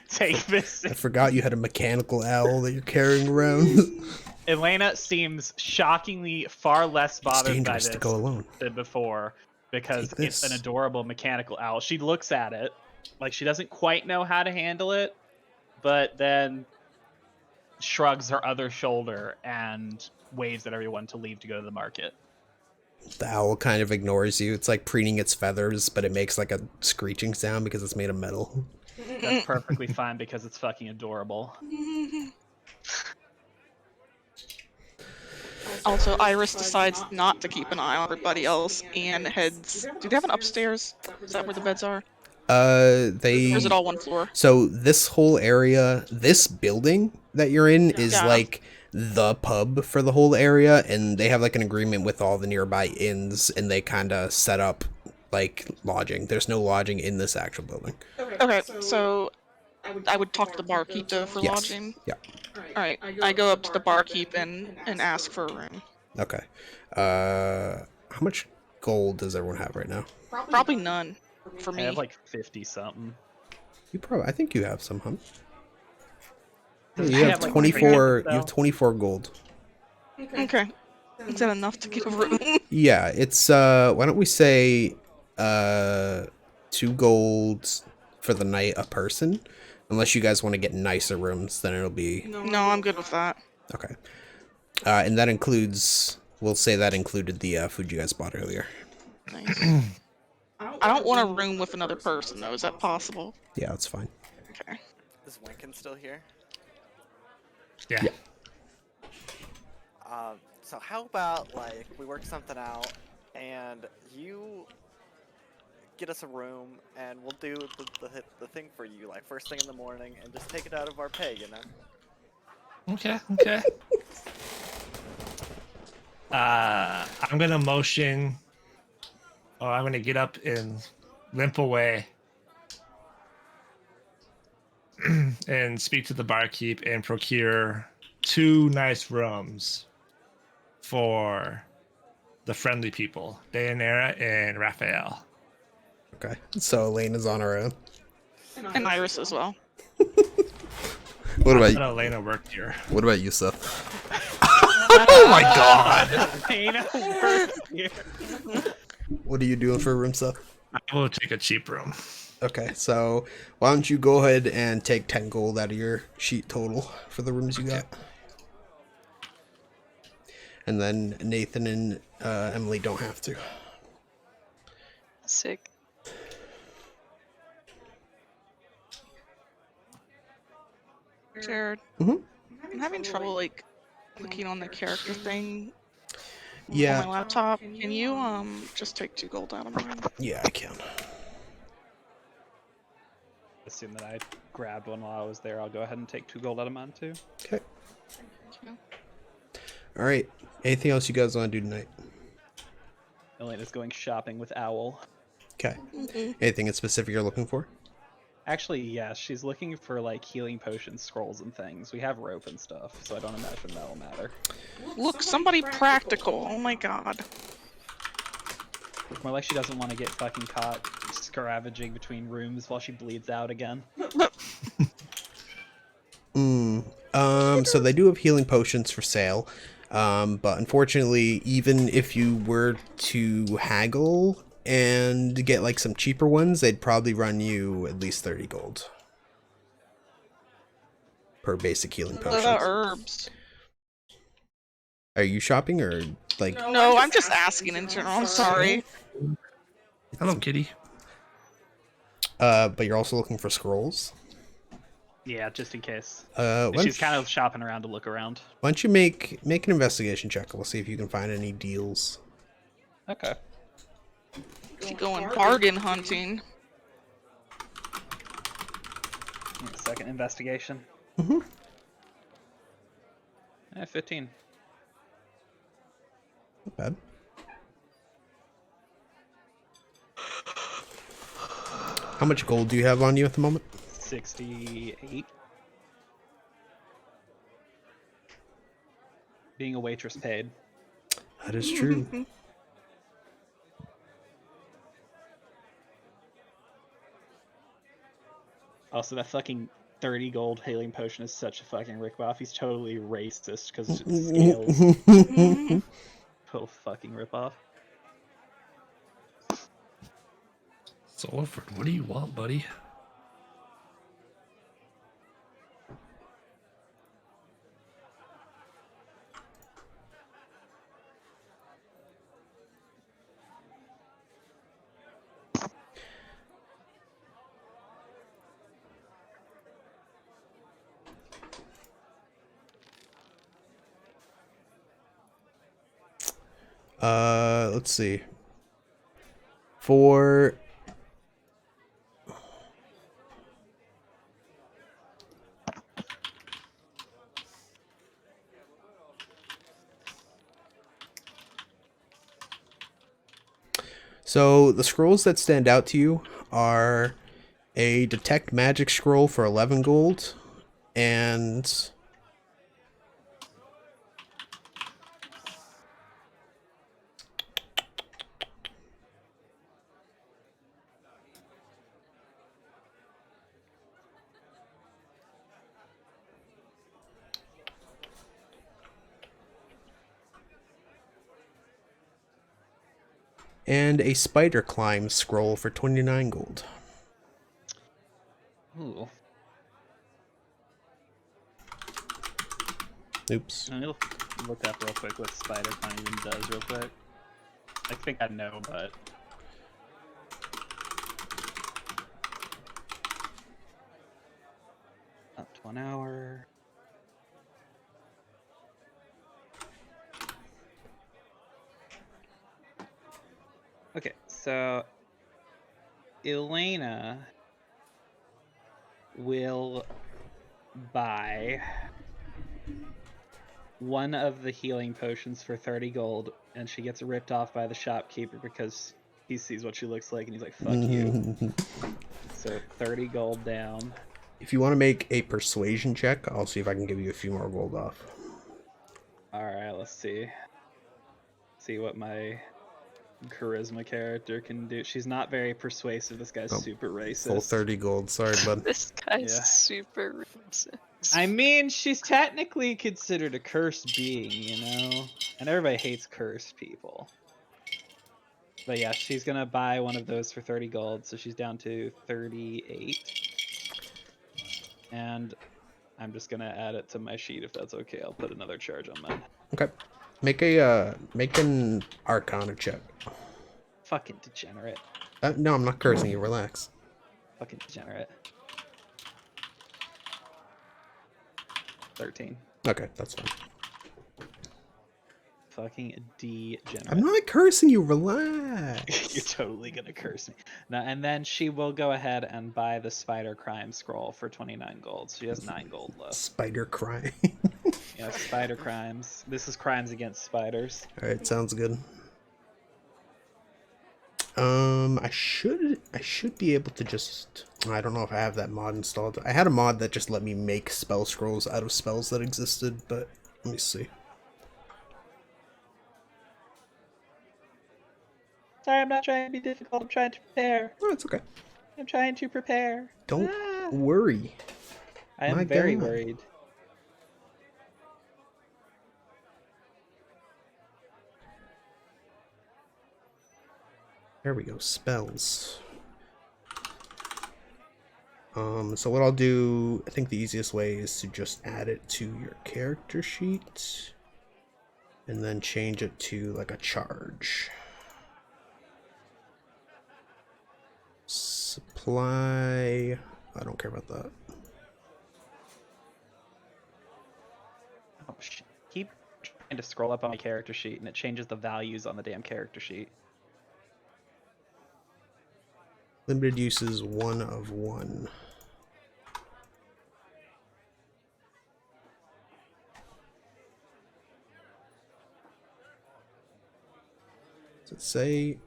take this. I forgot you had a mechanical owl that you're carrying around. Elena seems shockingly far less It's bothered by dangerous this to go alone. than before because Take it's an this. adorable mechanical owl. She looks at it like she doesn't quite know how to handle it, but then shrugs her other shoulder and waves at everyone to leave to go to the market. The owl kind of ignores you. It's like preening its feathers, but it makes like a screeching sound because it's made of metal. That's perfectly fine because it's fucking adorable. Also, Iris decides not to keep an eye on everybody else and heads. Do they have an upstairs? Is that where the beds are? Or is it all one floor? So this whole area, this building that you're in is Yeah. like the pub for the whole area, and they have like an agreement with all the nearby inns, and they kind of set up like lodging. There's no lodging in this actual building. Okay, so I would talk to the barkeep though for Yes. lodging. Yeah. Alright, I go up to the barkeep and ask for a room. Okay. How much gold does everyone have right now? Probably none for I me. have like 50 something. I think you have some, huh? I You have have, like, 24. $300 You have 24 gold. Okay. Is that enough to get a room? Yeah, it's why don't we say 2 golds for the night a person, unless you guys want to get nicer rooms, then it'll be No, I'm good with that. okay. And that includes, we'll say that included the food you guys bought earlier. Nice. I don't want a room with another person though. Is that possible? Yeah, that's fine. Okay. Is Winkin still here? Yeah. Yeah. So how about like we work something out, and you get us a room, and we'll do the thing for you like first thing in the morning, and just take it out of our pay, you know? Okay. I'm gonna motion. Or I'm gonna get up and limp away and speak to the barkeep and procure 2 nice rooms for the friendly people, Dayanara and Raphael. Okay. So Elena's on her own. And Iris as well. What I about thought Elena worked here. What about you, Seth? Oh my god! Elena works here. What are you doing for a room, Seth? I will take a cheap room. Okay, so why don't you go ahead and take 10 gold out of your sheet total for the rooms you got. And then Nathan and Emily don't have to. Sick. Jared. Mhm. I'm having trouble like clicking on the character thing on Yeah, my laptop. Can you just take 2 gold out of mine? yeah, I can. Assume that I grabbed one while I was there. I'll go ahead and take 2 gold out of mine too. Okay. Thank you. All right. Anything else you guys want to do tonight? Elena's going shopping with Owl. Okay. Anything in specific you're looking for? Actually, yes, she's looking for like healing potion scrolls and things. We have rope and stuff, so I don't imagine that'll matter. Look, somebody practical. Oh my god. More like she doesn't want to get fucking caught scavenging between rooms while she bleeds out again. So they do have healing potions for sale. But unfortunately, even if you were to haggle and get like some cheaper ones, they'd probably run you at least 30 gold per basic healing What about potion. herbs? Are you shopping or like? No, I'm just asking in general. I'm sorry. Hello, kitty. But you're also looking for scrolls. Yeah, just in case. Why She's kind of shopping around to look around. don't you make an investigation check? We'll see if you can find any deals. Okay. She going bargain hunting. Second investigation. Mm-hmm. 15. Not bad. How much gold do you have on you at the moment? 68. Being a waitress paid. That is true. Also, that fucking 30 gold healing potion is such a fucking ripoff. He's totally racist because it's scales. Total fucking ripoff. Solford, what do you want, buddy? Let's see. For so the scrolls that stand out to you are a detect magic scroll for 11 gold and a spider climb scroll for 29 gold. Ooh. Oops. I'll look up real quick what spider climb even does real quick. I think I know, but... Up to 1 hour. Okay, so... Elena will buy one of the healing potions for 30 gold, and she gets ripped off by the shopkeeper because he sees what she looks like and he's like, fuck you. So 30 gold down. If you want to make a persuasion check, I'll see if I can give you a few more gold off. Alright, let's see. See what my charisma character can do. She's not very persuasive. This guy's super racist. Full 30 gold. Sorry, bud. This guy's Yeah. super racist. I mean, she's technically considered a cursed being, you know? And everybody hates cursed people. But yeah, she's gonna buy one of those for 30 gold, so she's down to 38. And I'm just gonna add it to my sheet if that's okay. I'll put another charge on mine. Okay. Make an Arcana check. Fucking degenerate. No, I'm not cursing you. Relax. Fucking degenerate. 13. Okay, that's fine. Fucking degenerate. I'm not cursing you. Relax. You're totally gonna curse me. Now, and then she will go ahead and buy the spider crime scroll for 29 gold. She has 9 gold left. Spider crying. Yeah, spider crimes. This is crimes against spiders. All right, sounds good. I should be able to just. I don't know if I have that mod installed. I had a mod that just let me make spell scrolls out of spells that existed, but let me see. Sorry, I'm not trying to be difficult. I'm trying to prepare. Oh, it's okay. I'm trying to prepare. Don't worry. I am My very God. worried. There we go, spells. So what I'll do, I think the easiest way is to just add it to your character sheet and then change it to like a charge. Supply, I don't care about that. Oh shit. Keep trying to scroll up on my character sheet and it changes the values on the damn character sheet. Limited uses 1 of 1. Does it say?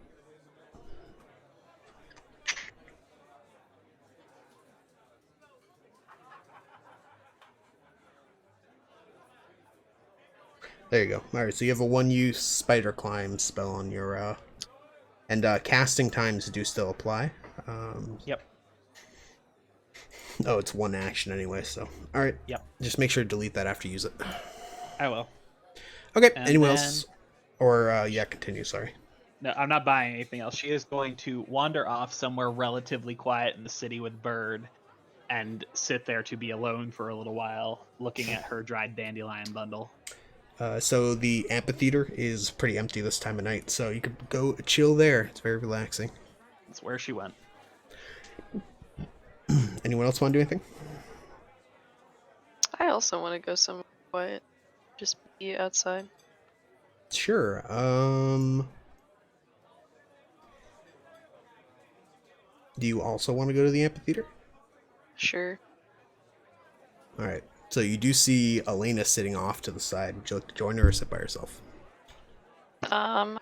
There you go. Alright, so you have a 1-use spider climb spell on your, and casting times do still apply. Yep. Oh, it's 1 action anyway, so. Alright. Yep. Just make sure to delete that after you use it. I will. Okay, And anyone then- else? Or, yeah, continue, sorry. No, I'm not buying anything else. She is going to wander off somewhere relatively quiet in the city with Bird and sit there to be alone for a little while, looking at her dried dandelion bundle. So the amphitheater is pretty empty this time of night, so you could go chill there. It's very relaxing. That's where she went. Anyone else want to do anything? I also want to go somewhere quiet. Just be outside. Sure. Do you also want to go to the amphitheater? Sure. All right. So you do see Elena sitting off to the side. Would you like to join her or sit by yourself? I'll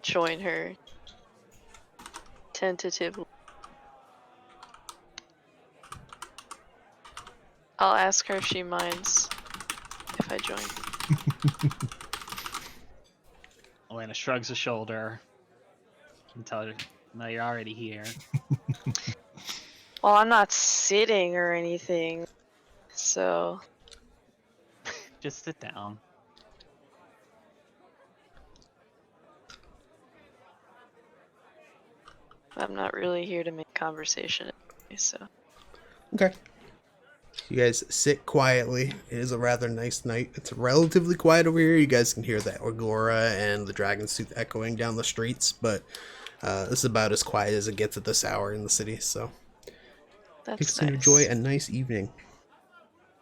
join her. Tentatively. I'll ask her if she minds if I join. Elena shrugs a shoulder and tells her, "No, you're already here." Well, I'm not sitting or anything, so Just sit down. I'm not really here to make conversation anyway, so. Okay. You guys sit quietly. It is a rather nice night. It's relatively quiet over here. You guys can hear the Agora and the Dragon's Tooth echoing down the streets, but this is about as quiet as it gets at this hour in the city, so you That's can nice. enjoy a nice evening.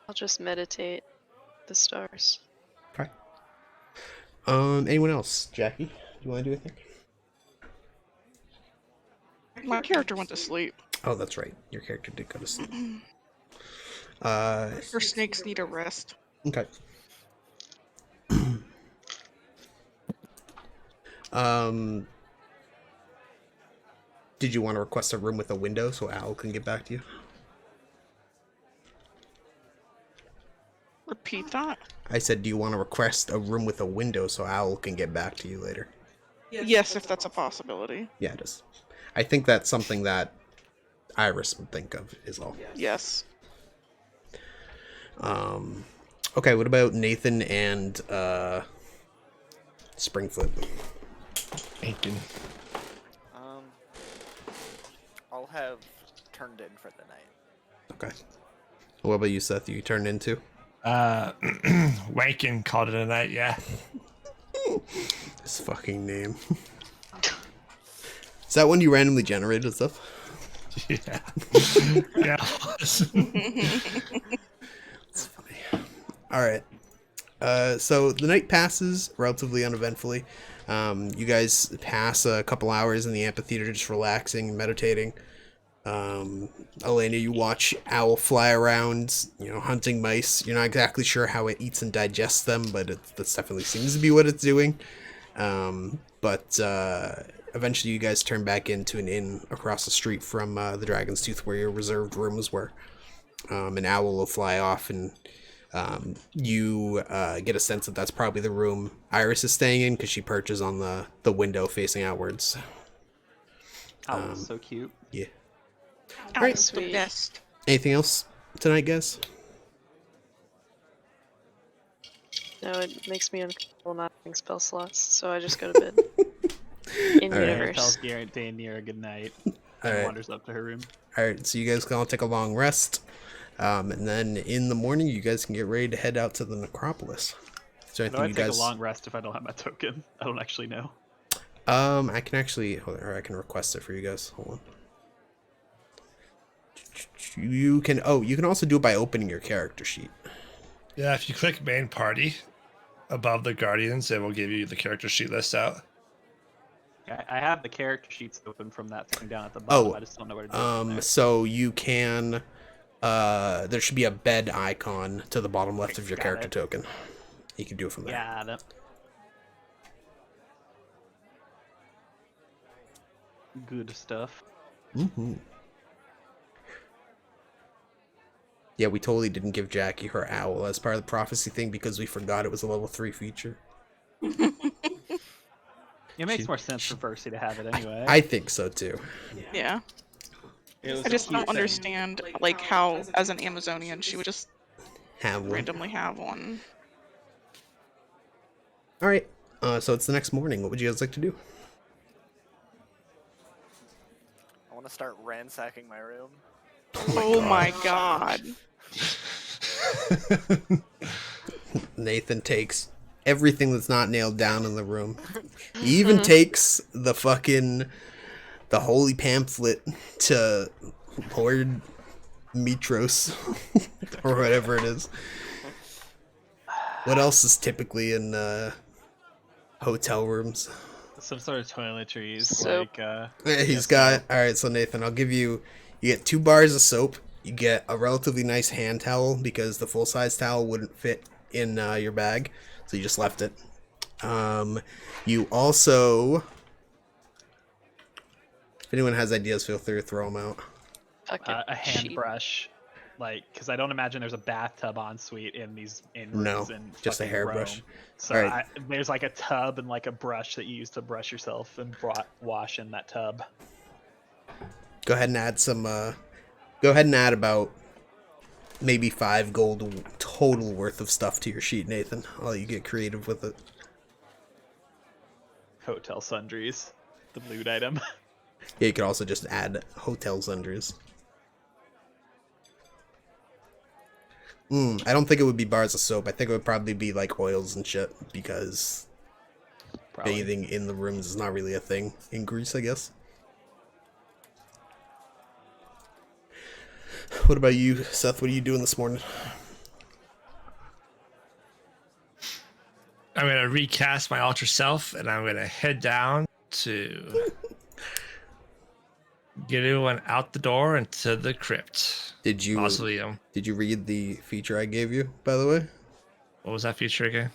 I'll just meditate the stars. Okay. Anyone else? Jackie, do you want to do anything? My character went to sleep. Oh, that's right. Your character did go to sleep. Her snakes need a rest. Okay. Did you want to request a room with a window so Al can get back to you? Repeat that? I said, do you want to request a room with a window so Owl can get back to you later? Yes, if that's a possibility. Yeah, it is. I think that's something that Iris would think of, is all. Yes. Okay, what about Nathan and Springfoot? Aiken. I'll have turned in for the night. Okay. What about you, Seth? You turned into? Wankin called it a night, yeah. This fucking name. Is that one you randomly generated stuff? Yeah. Yeah. That's funny. Alright. So the night passes relatively uneventfully. You guys pass a couple hours in the amphitheater just relaxing and meditating. Elena, you watch Owl fly around, hunting mice. You're not exactly sure how it eats and digests them, but that definitely seems to be what it's doing. But eventually you guys turn back into an inn across the street from the Dragon's Tooth where your reserved rooms were. An owl will fly off, and you get a sense that that's probably the room Iris is staying in because she perches on the window facing outwards. Oh, so cute. Yeah. Owl's the Sweet. best. Anything else tonight, guys? No, it makes me uncomfortable not having spell slots, so I just go to bed. In All right. Elena universe. tells Daenerys good night All and right. wanders up to her room. Alright, so you guys can all take a long rest. And then in the morning, you guys can get ready to head out to the necropolis. Is there Do I anything you take guys... a long rest if I don't have my token? I don't actually know. I can actually... Hold on, or I can request it for you guys. Hold on. You can... Oh, you can also do it by opening your character sheet. Yeah, if you click main party above the Guardians, it will give you the character sheet list out. I have the character sheets open from that thing down at the bottom. Oh, I just don't know where to do it from there. so you can, there should be a bed icon to the bottom left of your Got character it. token. You can do it from there. Got it. Good stuff. Mm-hmm. Yeah, we totally didn't give Jackie her owl as part of the prophecy thing because we forgot it was a level 3 feature. It makes more sense for Percy to have it anyway. I think so too. Yeah. It was I a just cute don't thing. understand like how, as an Amazonian, she would just Have one. randomly have one. All right. So it's the next morning. What would you guys like to do? I want to start ransacking my room. Oh my god. Nathan takes everything that's not nailed down in the room. He even takes the holy pamphlet to Lord Mitros or whatever it is. What else is typically in hotel rooms? Some sort of toiletries, Soap. like Yeah, he's yes, got. All right, so Nathan, I'll give you. You get 2 bars of soap. You get a relatively nice hand towel because the full size towel wouldn't fit in your bag, so you just left it. You also, if anyone has ideas, feel free to throw them out. Fucking a hand sheep. brush, like because I don't imagine there's a bathtub ensuite in these No, rooms in just a fucking hairbrush. Rome. So Alright. there's like a tub and like a brush that you use to brush yourself and wash in that tub. Go ahead and add some. Go ahead and add about maybe 5 gold total worth of stuff to your sheet, Nathan. I'll let you get creative with it. Hotel sundries, the loot item. Yeah, you could also just add hotel sundries. I don't think it would be bars of soap. I think it would probably be like oils and shit because Probably. bathing in the rooms is not really a thing in Greece, I guess. What about you, Seth? What are you doing this morning? I'm gonna recast my alter self, and I'm gonna head down to get everyone out the door into the crypt. Did you Mausoleum. did you read the feature I gave you, by the way? What was that feature again?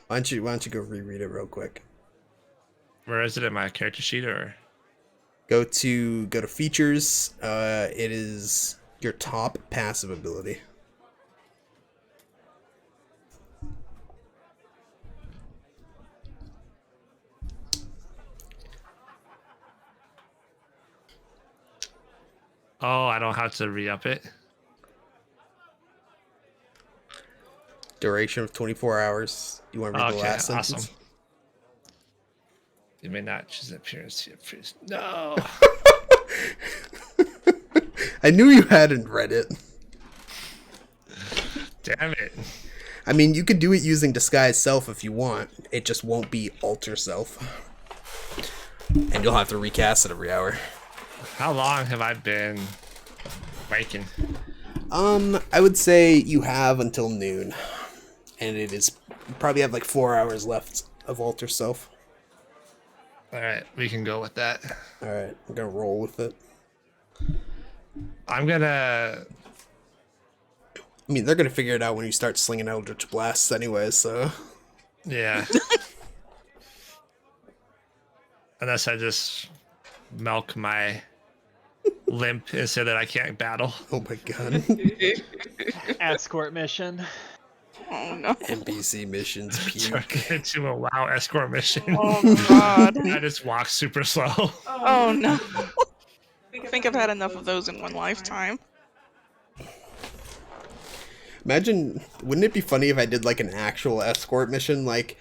Why don't you go reread it real quick? Where is it in my character sheet, or? Go to features. It is your top passive ability. Oh, I don't have to re-up it. Duration of 24 hours. You want to read the Okay, last awesome. sentence? You may not choose an appearance to appearance. No. I knew you hadn't read it. Damn it. I mean, you could do it using disguise self if you want. It just won't be alter self. And you'll have to recast it every hour. How long have I been waking? I would say you have until noon. And it is, you probably have like 4 hours left of alter self. Alright, we can go with that. Alright, I'm gonna roll with it. I'm gonna... I mean, they're gonna figure it out when you start slinging Eldritch Blasts anyway, so... Yeah. Unless I just milk my limp and say that I can't battle. Oh my god. Escort mission. Oh no. NPC missions Turn peak. into a WoW escort mission. Oh god. I just walk super slow. Oh no. I think I've had enough of those in one lifetime. Imagine, wouldn't it be funny if I did like an actual escort mission, like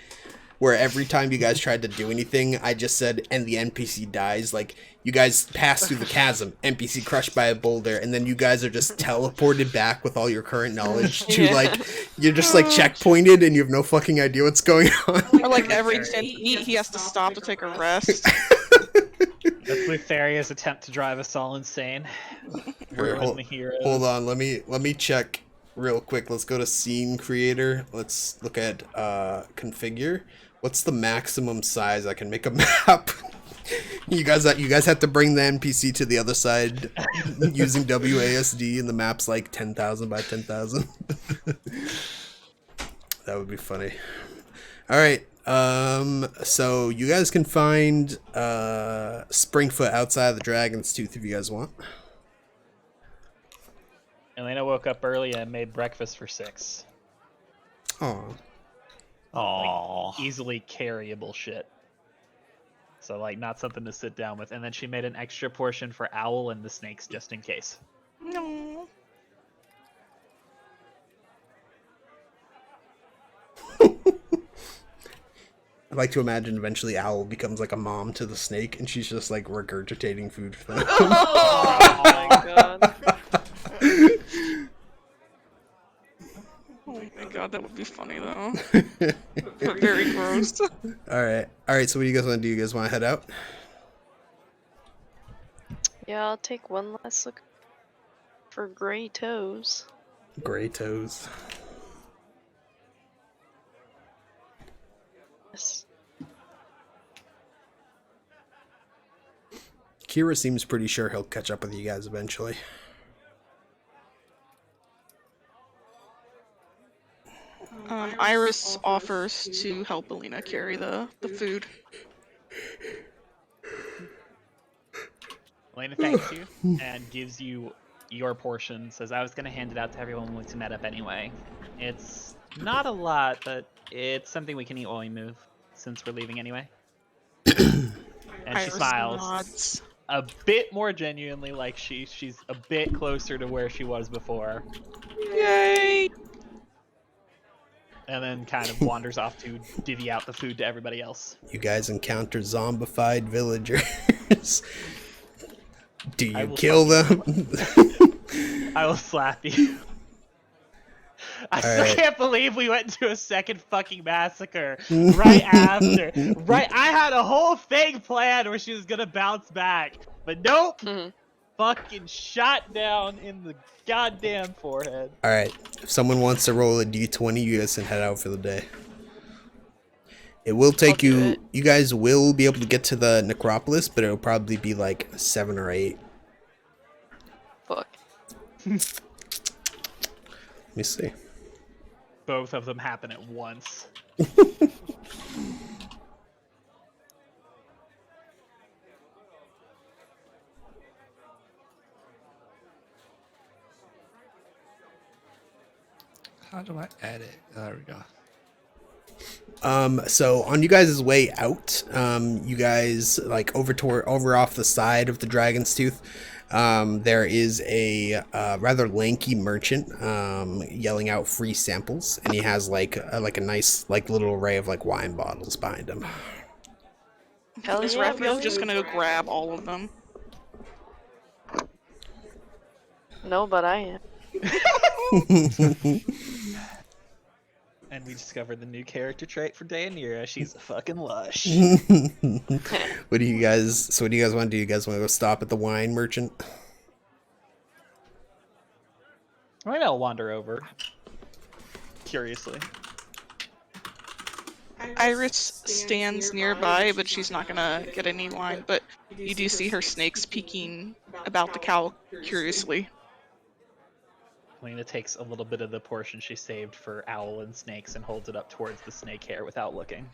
where every time you guys tried to do anything, I just said, and the NPC dies, like you guys pass through the chasm, NPC crushed by a boulder, and then you guys are just teleported back with all your current knowledge to like, you're just like checkpointed and you have no fucking idea what's going on. Or like every 10 feet he has to stop to take a rest. That's Letharia's attempt to drive us all insane. Here, Ruin the heroes. hold on, let me check real quick. Let's go to scene creator. Let's look at configure. What's the maximum size I can make a map? You guys have to bring the NPC to the other side using WASD, and the map's like 10,000 by 10,000. That would be funny. All right. So you guys can find Springfoot outside of the Dragon's Tooth if you guys want. Elena woke up early and made breakfast for 6. Oh. Aww. Easily carryable shit. So like not something to sit down with. And then she made an extra portion for Owl and the snakes just in case. No. I'd like to imagine eventually Owl becomes like a mom to the snake, and she's just like regurgitating food for them. Oh my god. Oh my god, that would be funny though. But very gross. All right. So what do you guys want to do? You guys want to head out? Yeah, I'll take one last look for gray toes. Gray toes. Yes. Kira seems pretty sure he'll catch up with you guys eventually. Iris offers to help Alina carry the food. Elena thanks you and gives you your portion. Says I was gonna hand it out to everyone when we met up anyway. It's not a lot, but it's something we can eat while we move, since we're leaving anyway. And she Iris smiles nods. a bit more genuinely, like she's a bit closer to where she was before. Yay! And then kind of wanders off to divvy out the food to everybody else. You guys encounter zombified villagers. Do you kill them? I will slap you. I still Alright. can't believe we went into a second fucking massacre right after. Right, I had a whole thing planned where she was gonna bounce back, but nope. Mhm. Fucking shot down in the goddamn forehead. Alright, if someone wants to roll a d20, you guys can head out for the day. It will take I'll do you... it. You guys will be able to get to the necropolis, but it'll probably be like 7 or 8. Fuck. Let me see. Both of them happen at once. How do I edit? There we go. So on you guys' way out, you guys like over off the side of the Dragon's Tooth. There is a rather lanky merchant yelling out free samples, and he has like a nice like little array of like wine bottles behind him. Hell Is yeah, Raphael bro. just gonna go grab all of them? No, but I am. And we discovered the new character trait for Daenerys. She's a fucking lush. What do you guys want to do? You guys want to go stop at the wine merchant? Maybe I'll wander over. Curiously. Iris stands nearby, but she's not gonna get any wine. But you do see her snakes peeking about the cow curiously. Lena takes a little bit of the portion she saved for Owl and snakes and holds it up towards the snake hair without looking.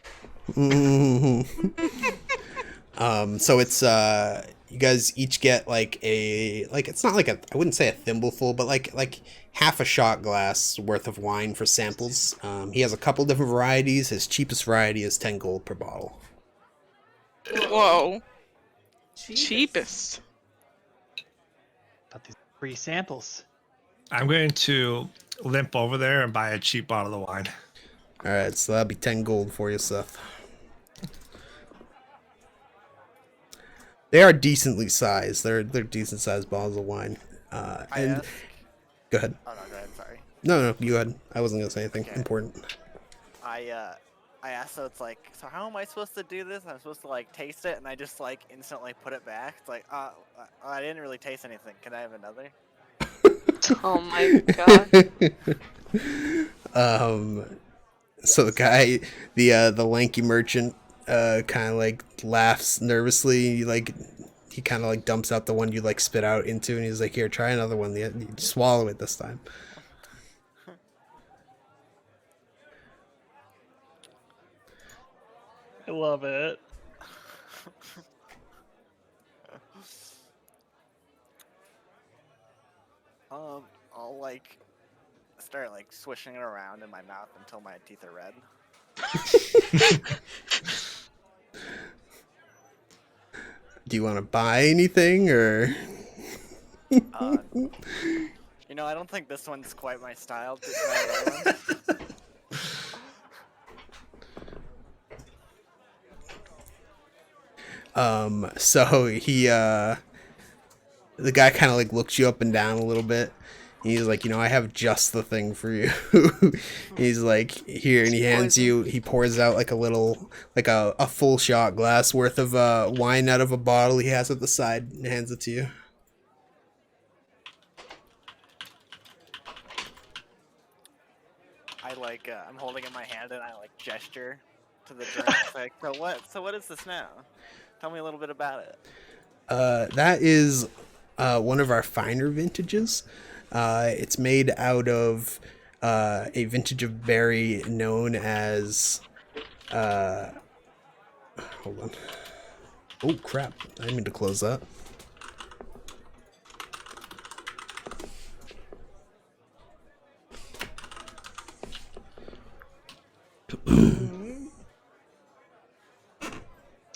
So it's you guys each get like it's not like I wouldn't say a thimbleful, but like half a shot glass worth of wine for samples. He has a couple different varieties. His cheapest variety is 10 gold per bottle. Whoa. Cheapest. But these free samples. I'm going to limp over there and buy a cheap bottle of wine. All right, so that'll be 10 gold for you, Seth. They are decently sized. They're decent sized bottles of wine. And go ahead. Oh no, go ahead. Sorry. No, you go ahead. I wasn't gonna say anything Okay. important. I asked, so it's like, so how am I supposed to do this? I'm supposed to like taste it, and I just like instantly put it back. It's like, I didn't really taste anything. Can I have another? Oh my god. So the guy, the lanky merchant, kind of like laughs nervously. He kind of like dumps out the one you like spit out into, and he's like, "Here, try another one. You swallow it this time." I love it. I'll like start like swishing it around in my mouth until my teeth are red. Do you want to buy anything or? Uh, I don't think this one's quite my style. Try another one. So the guy kind of like looks you up and down a little bit. He's like, I have just the thing for you. He's like, here, and he pours out like a little, like a full shot glass worth of wine out of a bottle he has at the side, and hands it to you. I'm holding it in my hand and I like gesture to the drink. Like, so what is this now? Tell me a little bit about it. That is one of our finer vintages. It's made out of a vintage of berry known as hold on. Oh crap, I didn't mean to close that.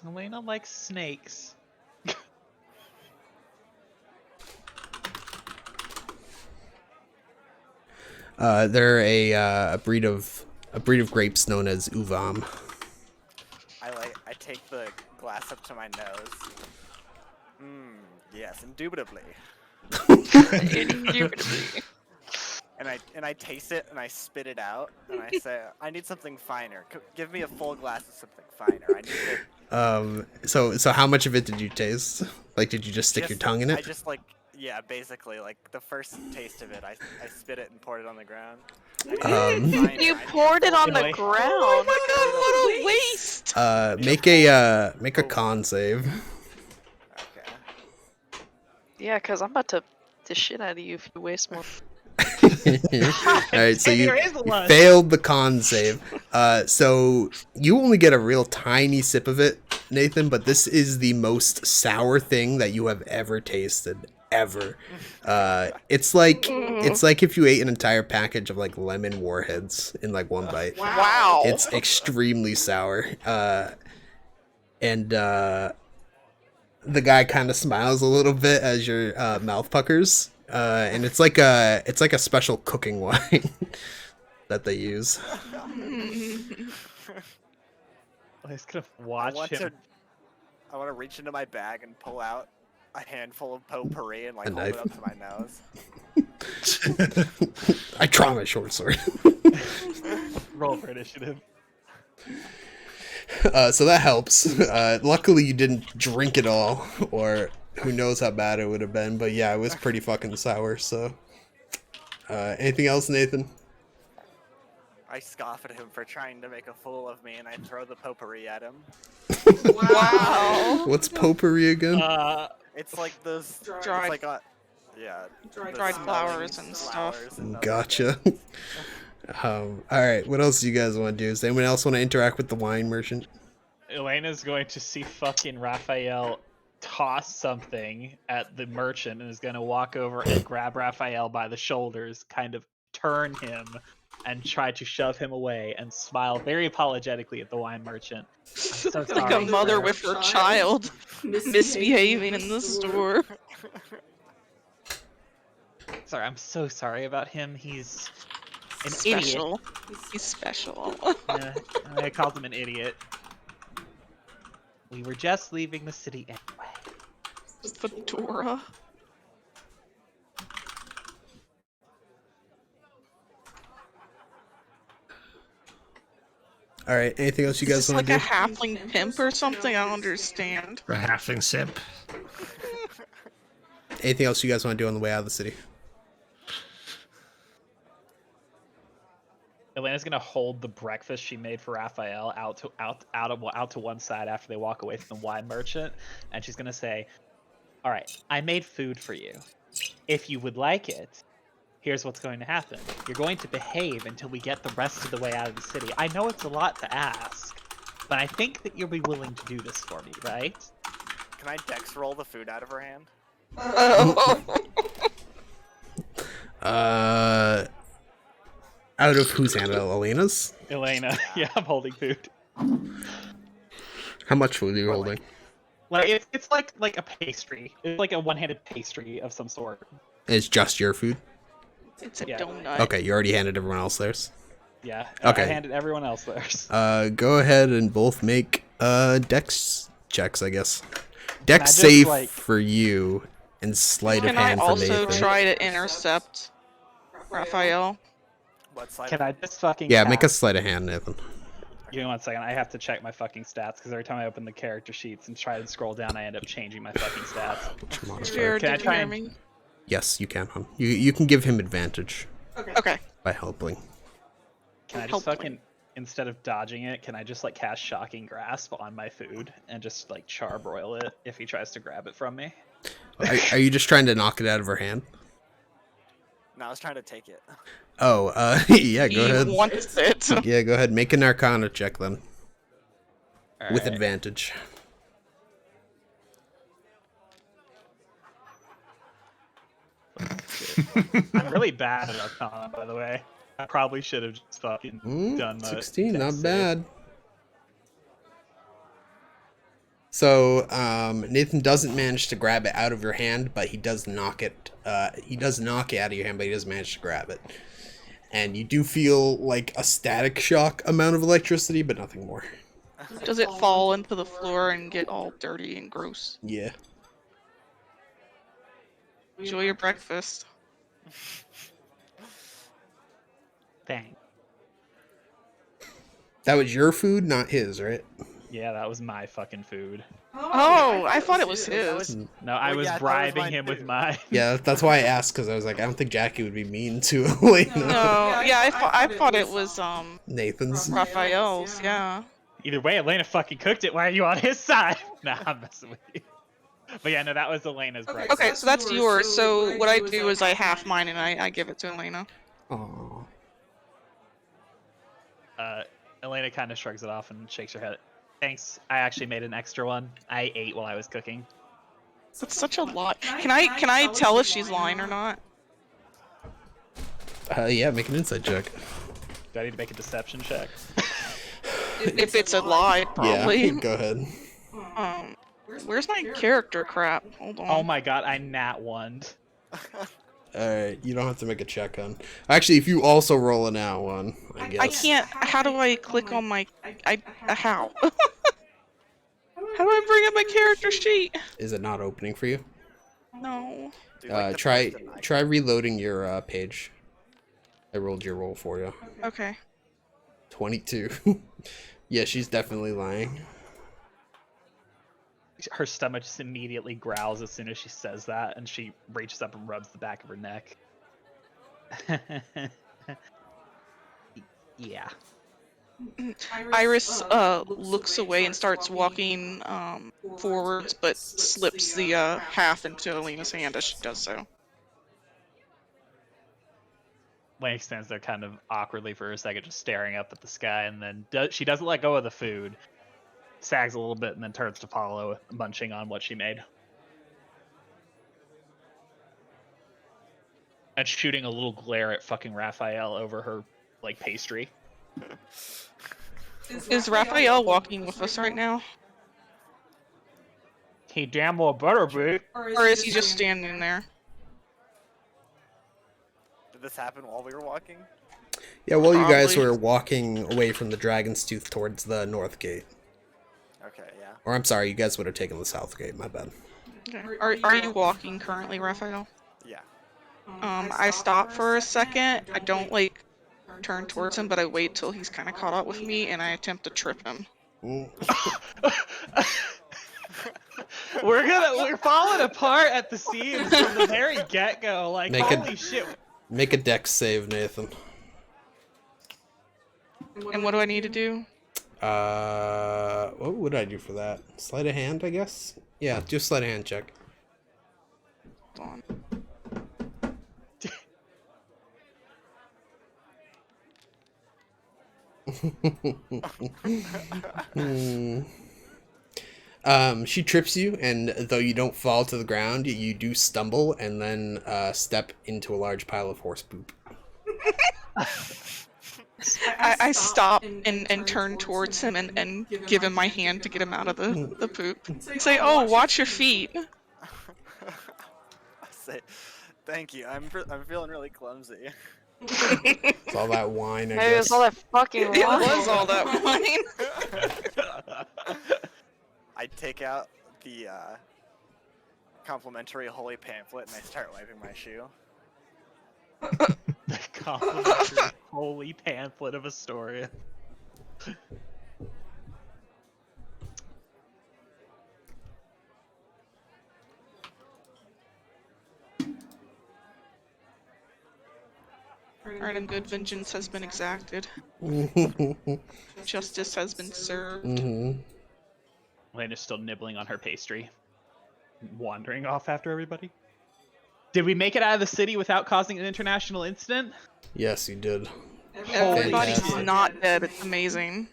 Elena likes snakes. They're a breed of grapes known as uvam. I take the glass up to my nose. Yes, indubitably. Indubitably. And I taste it and I spit it out and I say, I need something finer. Give me a full glass of something finer. I need it. So how much of it did you taste? Like, did you just stick your tongue in it? I just yeah, basically like the first taste of it, I spit it and poured it on the ground. You poured it on the ground. Oh my god, what a waste! Make a con save. Okay. Yeah, because I'm about to the shit out of you if you waste more. Alright, so you There is one. failed the con save. So you only get a real tiny sip of it, Nathan, but this is the most sour thing that you have ever tasted. Ever. It's like if you ate an entire package of like lemon warheads in like one bite. Wow. It's extremely sour. And the guy kind of smiles a little bit as your mouth puckers. And it's like a special cooking wine that they use. I was gonna watch him. I want to reach into my bag and pull out a handful of potpourri and like A hold knife. it up to my nose. I draw my short sword. Roll for initiative. So that helps. Luckily you didn't drink it all, or who knows how bad it would have been. But yeah, it was pretty fucking sour. So, anything else, Nathan? I scoff at him for trying to make a fool of me, and I throw the potpourri at him. Wow. What's potpourri again? It's like those Dried- it's like the dried smelling flowers and stuff. flowers and other Gotcha. All right. What else do you guys want to do? Does anyone else want to interact with the wine merchant? Elena's going to see fucking Raphael toss something at the merchant and is going to walk over and grab Raphael by the shoulders, kind of turn him and try to shove him away and smile very apologetically at the wine merchant. I'm so Like a sorry mother for- with her child misbehaving in the store. Sorry, I'm so sorry about him. He's an Special. He's special. idiot. I called him an idiot. We were just leaving the city anyway. Fedora. All right. Anything else you Is guys this want like to a do? halfling pimp or something? I don't understand. A halfling simp. Anything else you guys want to do on the way out of the city? Elena's gonna hold the breakfast she made for Raphael out to one side after they walk away from the wine merchant, and she's gonna say, "All right, I made food for you. If you would like it, here's what's going to happen. You're going to behave until we get the rest of the way out of the city. I know it's a lot to ask, but I think that you'll be willing to do this for me, right?" Can I dex roll the food out of her hand? Out of whose hand? Elena's? Elena, yeah, I'm holding food. How much food are you Or, holding? Like it's like a pastry. It's like a one-handed pastry of some sort. It's just your food? It's a Yeah. donut. Okay, you already handed everyone else theirs. Yeah. Okay. I handed everyone else theirs. Go ahead and both make dex checks, I guess. I Dex just, save like- for you and sleight of Can I hand for also Nathan. try to intercept Raphael? What side? Can I just fucking Yeah, make a cast- sleight of hand, Nathan. Give me 1 second. I have to check my fucking stats because every time I open the character sheets and try to scroll down, I end up changing my fucking stats. Modifier. Jared, Can I did you try hear and- me? Yes, you can, hon. You can give him advantage Okay. by helping. Can I just Help fucking, instead of dodging it, can I just like cast Shocking Grasp on my food and just like charbroil it if he tries to grab it from me? Are you just trying to knock it out of her hand? No, I was trying to take it. Oh, yeah, go He ahead. wants it. Yeah, go ahead. Make an Arcana check then, with Alright. advantage. I'm really bad at Arcana, by the way. I probably should have just fucking done the 16, dex not save. bad. So, Nathan doesn't manage to grab it out of your hand, but he does knock it. He does knock it out of your hand, but he doesn't manage to grab it. And you do feel like a static shock amount of electricity, but nothing more. Does it fall into the floor and get all dirty and gross? Yeah. Enjoy your breakfast. Dang. That was your food, not his, right? Yeah, that was my fucking food. Oh, I thought it was his. No, I Well, was yeah, that was bribing mine him with too. mine. Yeah, that's why I asked, because I was like, I don't think Jackie would be mean to Elena. No, yeah, I thought it was Nathan's. Raphael's. Yeah. Either way, Elena fucking cooked it. Why are you on his side? Nah, I'm messing with you. But yeah, no, that was Elena's breakfast. Okay, so that's yours. So what I do is I half mine and I give it to Elena. Aww. Elena kind of shrugs it off and shakes her head. Thanks. I actually made an extra one. I ate while I was cooking. That's such a lot. Can I tell if she's lying or not? Yeah, make an insight check. Do I need to make a deception check? If it's a lie, probably. Yeah, go ahead. Where's my character crap? Hold on. Oh my god, I nat one. Alright, you don't have to make a check on. Actually, if you also roll a now one, I guess. I can't. How do I click on my? How? How do I bring up my character sheet? Is it not opening for you? No. Dude, like the Try person I- try reloading your page. I rolled your roll for you. Okay. 22. Yeah, she's definitely lying. Her stomach just immediately growls as soon as she says that, and she reaches up and rubs the back of her neck. Yeah. Iris looks away and starts walking forwards, but slips the half into Alina's hand as she does so. Lane stands there kind of awkwardly for a second, just staring up at the sky, and then she doesn't let go of the food. Sags a little bit and then turns to follow, munching on what she made. And shooting a little glare at fucking Raphael over her, like, pastry. Is Raphael walking with us right now? He damn well better be. Or is he just standing there? Did this happen while we were walking? Yeah, well, you guys Probably. were walking away from the Dragon's Tooth towards the north gate. Okay, yeah. Or I'm sorry, you guys would have taken the south gate, my bad. Okay. Are you walking currently, Raphael? Yeah. I stop for a second. I don't like turn towards him, but I wait till he's kind of caught up with me, and I attempt to trip him. Mm. We're falling apart at the seams from the very get-go. Like, Make it- holy shit. Make a dex save, Nathan. And what do I need to do? What would I do for that? Sleight of hand, I guess? Yeah, just sleight of hand check. Hold on. She trips you, and though you don't fall to the ground, you do stumble and then step into a large pile of horse poop. I stop and turn towards him and give him my hand to get him out of the poop. Say, oh, watch your feet. I say, thank you. I'm feeling really clumsy. It's all that wine, I Maybe it was guess. all that fucking It wine. was all that wine. I take out the complimentary holy pamphlet and I start wiping my shoe. The complimentary holy pamphlet of Astoria. Alright, I'm good. Vengeance has been exacted. Justice has been served. Elena's still nibbling on her pastry, wandering off after everybody. Did we make it out of the city without causing an international incident? Yes, you did. Everybody's Fantastic. not dead. It's amazing.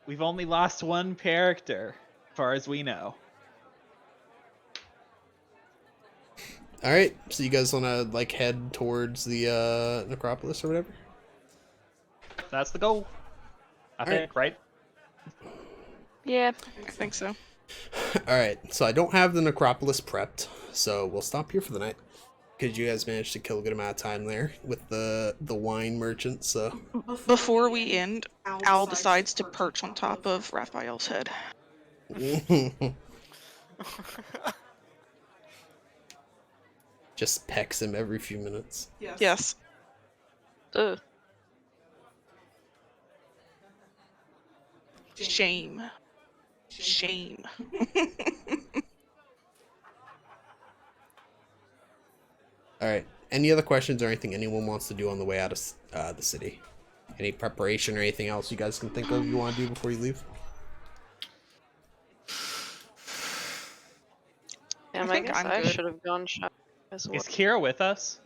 We've only lost one character, as far as we know. All right, so you guys want to like head towards the necropolis or whatever? That's the goal. I think, right? Yeah. I think so. All right, so I don't have the necropolis prepped, so we'll stop here for the night because you guys managed to kill a good amount of time there with the wine merchant. So Before we end, Al decides to perch on top of Raphael's head. just pecks him every few minutes. Yes. Ugh. Shame. Shame. All right. Any other questions or anything anyone wants to do on the way out of the city? Any preparation or anything else you guys can think of you want to do before you leave? Damn, I think guess I'm I good. should have gone shop as well. Is Kira with us?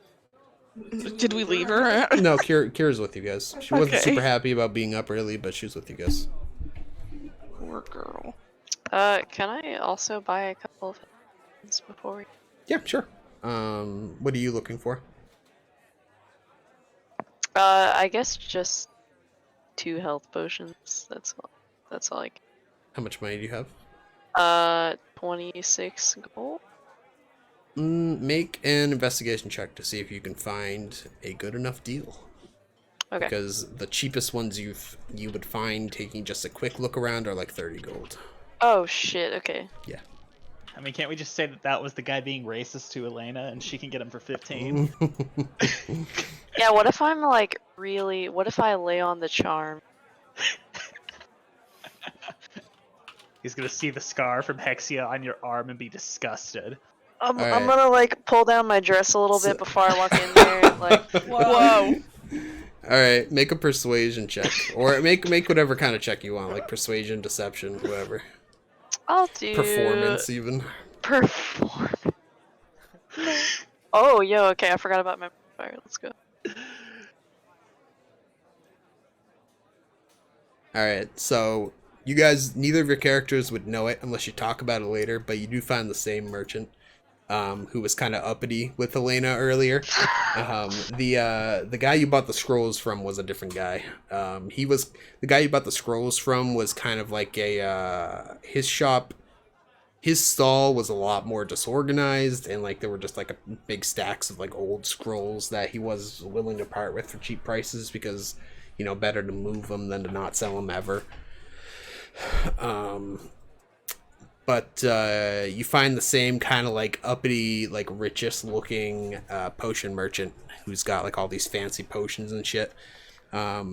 Did we leave her? No, Kira's with you guys. She wasn't Okay. super happy about being up early, but she was with you guys. Poor girl. Can I also buy a couple of things before we... Yeah, sure. What are you looking for? I guess just 2 health potions. That's all. That's all I can. How much money do you have? 26 gold. Make an investigation check to see if you can find a good enough deal. Okay. Because the cheapest ones you would find taking just a quick look around are like 30 gold. Oh shit. Okay. Yeah. I mean, can't we just say that that was the guy being racist to Elena and she can get him for 15? Yeah. What if I'm like really? What if I lay on the charm? He's gonna see the scar from Hexia on your arm and be disgusted. I'm Alright. gonna like pull down my dress a little So- bit before I walk in there. And, like, Whoa. All right, make a persuasion check, or make whatever kind of check you want, like persuasion, deception, whatever. I'll do Performance, even. Perform. Oh, yo. Okay, I forgot about my fire. Let's go. All right, so you guys, neither of your characters would know it unless you talk about it later, but you do find the same merchant, who was kind of uppity with Elena earlier. The guy you bought the scrolls from was a different guy. The guy you bought the scrolls from was kind of like his shop. His stall was a lot more disorganized, and like there were just like big stacks of like old scrolls that he was willing to part with for cheap prices because, you know, better to move them than to not sell them ever. But you find the same kind of like uppity, like richest looking potion merchant who's got like all these fancy potions and shit.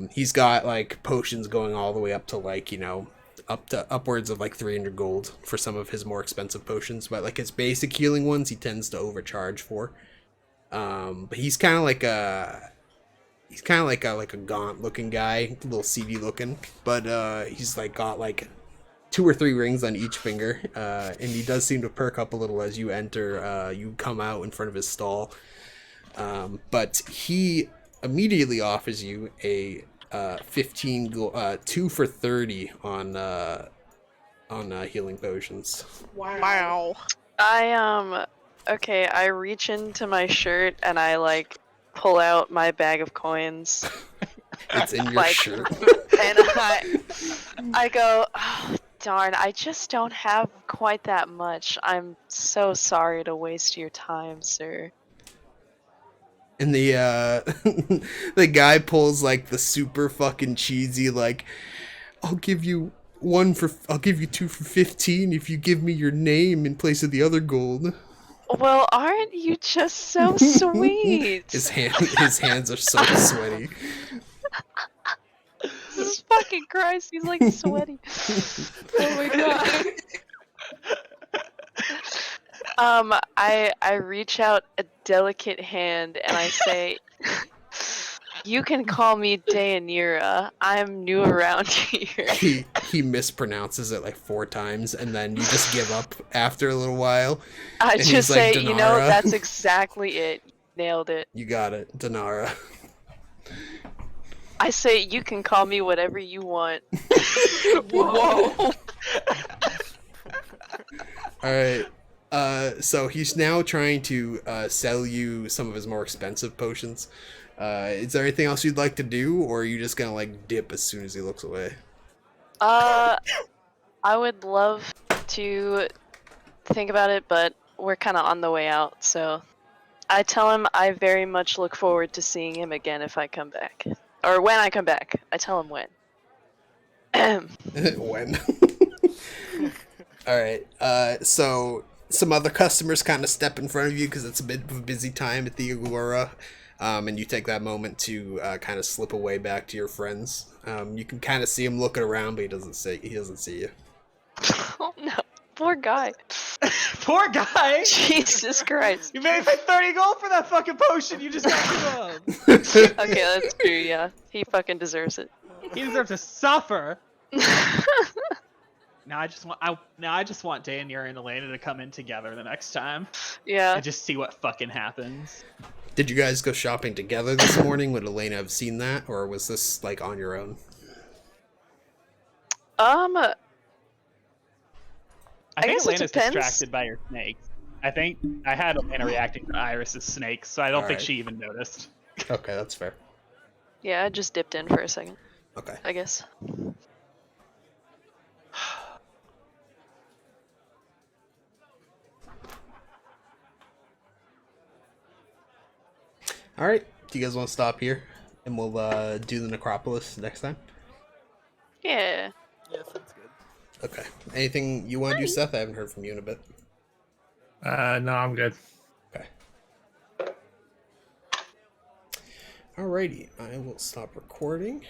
He's got like potions going all the way up to like, you know, upwards of like 300 gold for some of his more expensive potions, but like his basic healing ones he tends to overcharge for. But he's kind of like he's kind of like a gaunt looking guy, a little seedy looking, but he's like got like 2 or 3 rings on each finger, and he does seem to perk up a little as you enter. You come out in front of his stall, but he immediately offers you a 2 for 30 on healing potions. Wow. Okay, I reach into my shirt and I like pull out my bag of coins. It's in your Like, shirt. and I go, oh, darn, I just don't have quite that much. I'm so sorry to waste your time, sir. And the the guy pulls like the super fucking cheesy like, I'll give you 2 for 15 if you give me your name in place of the other gold. Well, aren't you just so sweet? His hands are so sweaty. Jesus fucking Christ, he's like sweaty. Oh my god. I reach out a delicate hand and I say, you can call me Deianira. I'm new around here. He mispronounces it like 4 times, and then you just give up after a little while. I And just he's like, say, you know, "Dinara." that's exactly it. You nailed it. You got it, Dinara. I say, you can call me whatever you want. Whoa. Alright. So he's now trying to sell you some of his more expensive potions. Is there anything else you'd like to do, or are you just gonna like dip as soon as he looks away? I would love to think about it, but we're kind of on the way out, so I tell him I very much look forward to seeing him again if I come back. Or when I come back. I tell him when. When? Alright, so some other customers kind of step in front of you because it's a bit of a busy time at the Agora, and you take that moment to kind of slip away back to your friends. You can kind of see him looking around, but he doesn't see you. Oh no. Poor guy. Poor guy. Jesus Christ. You made me pay 30 gold for that fucking potion you just got rid of. Okay, that's true, yeah. He fucking deserves it. He deserves to suffer. Now I just want Deianira and Elena to come in together the next time Yeah. and just see what fucking happens. Did you guys go shopping together this morning? Would Elena have seen that, or was this like on your own? I think guess it Elena's depends. distracted by your snakes. I think I had Elena reacting to Iris's snakes, so I don't think Alright. she even noticed. Okay, that's fair. Yeah, I just dipped in for a second, Okay. I guess. All right. Do you guys want to stop here, and we'll do the necropolis next time? Yeah. Yeah, sounds good. Okay. Anything you want to do, Seth? I haven't heard from you in a bit. No, I'm good. Okay. Alrighty. I will stop recording.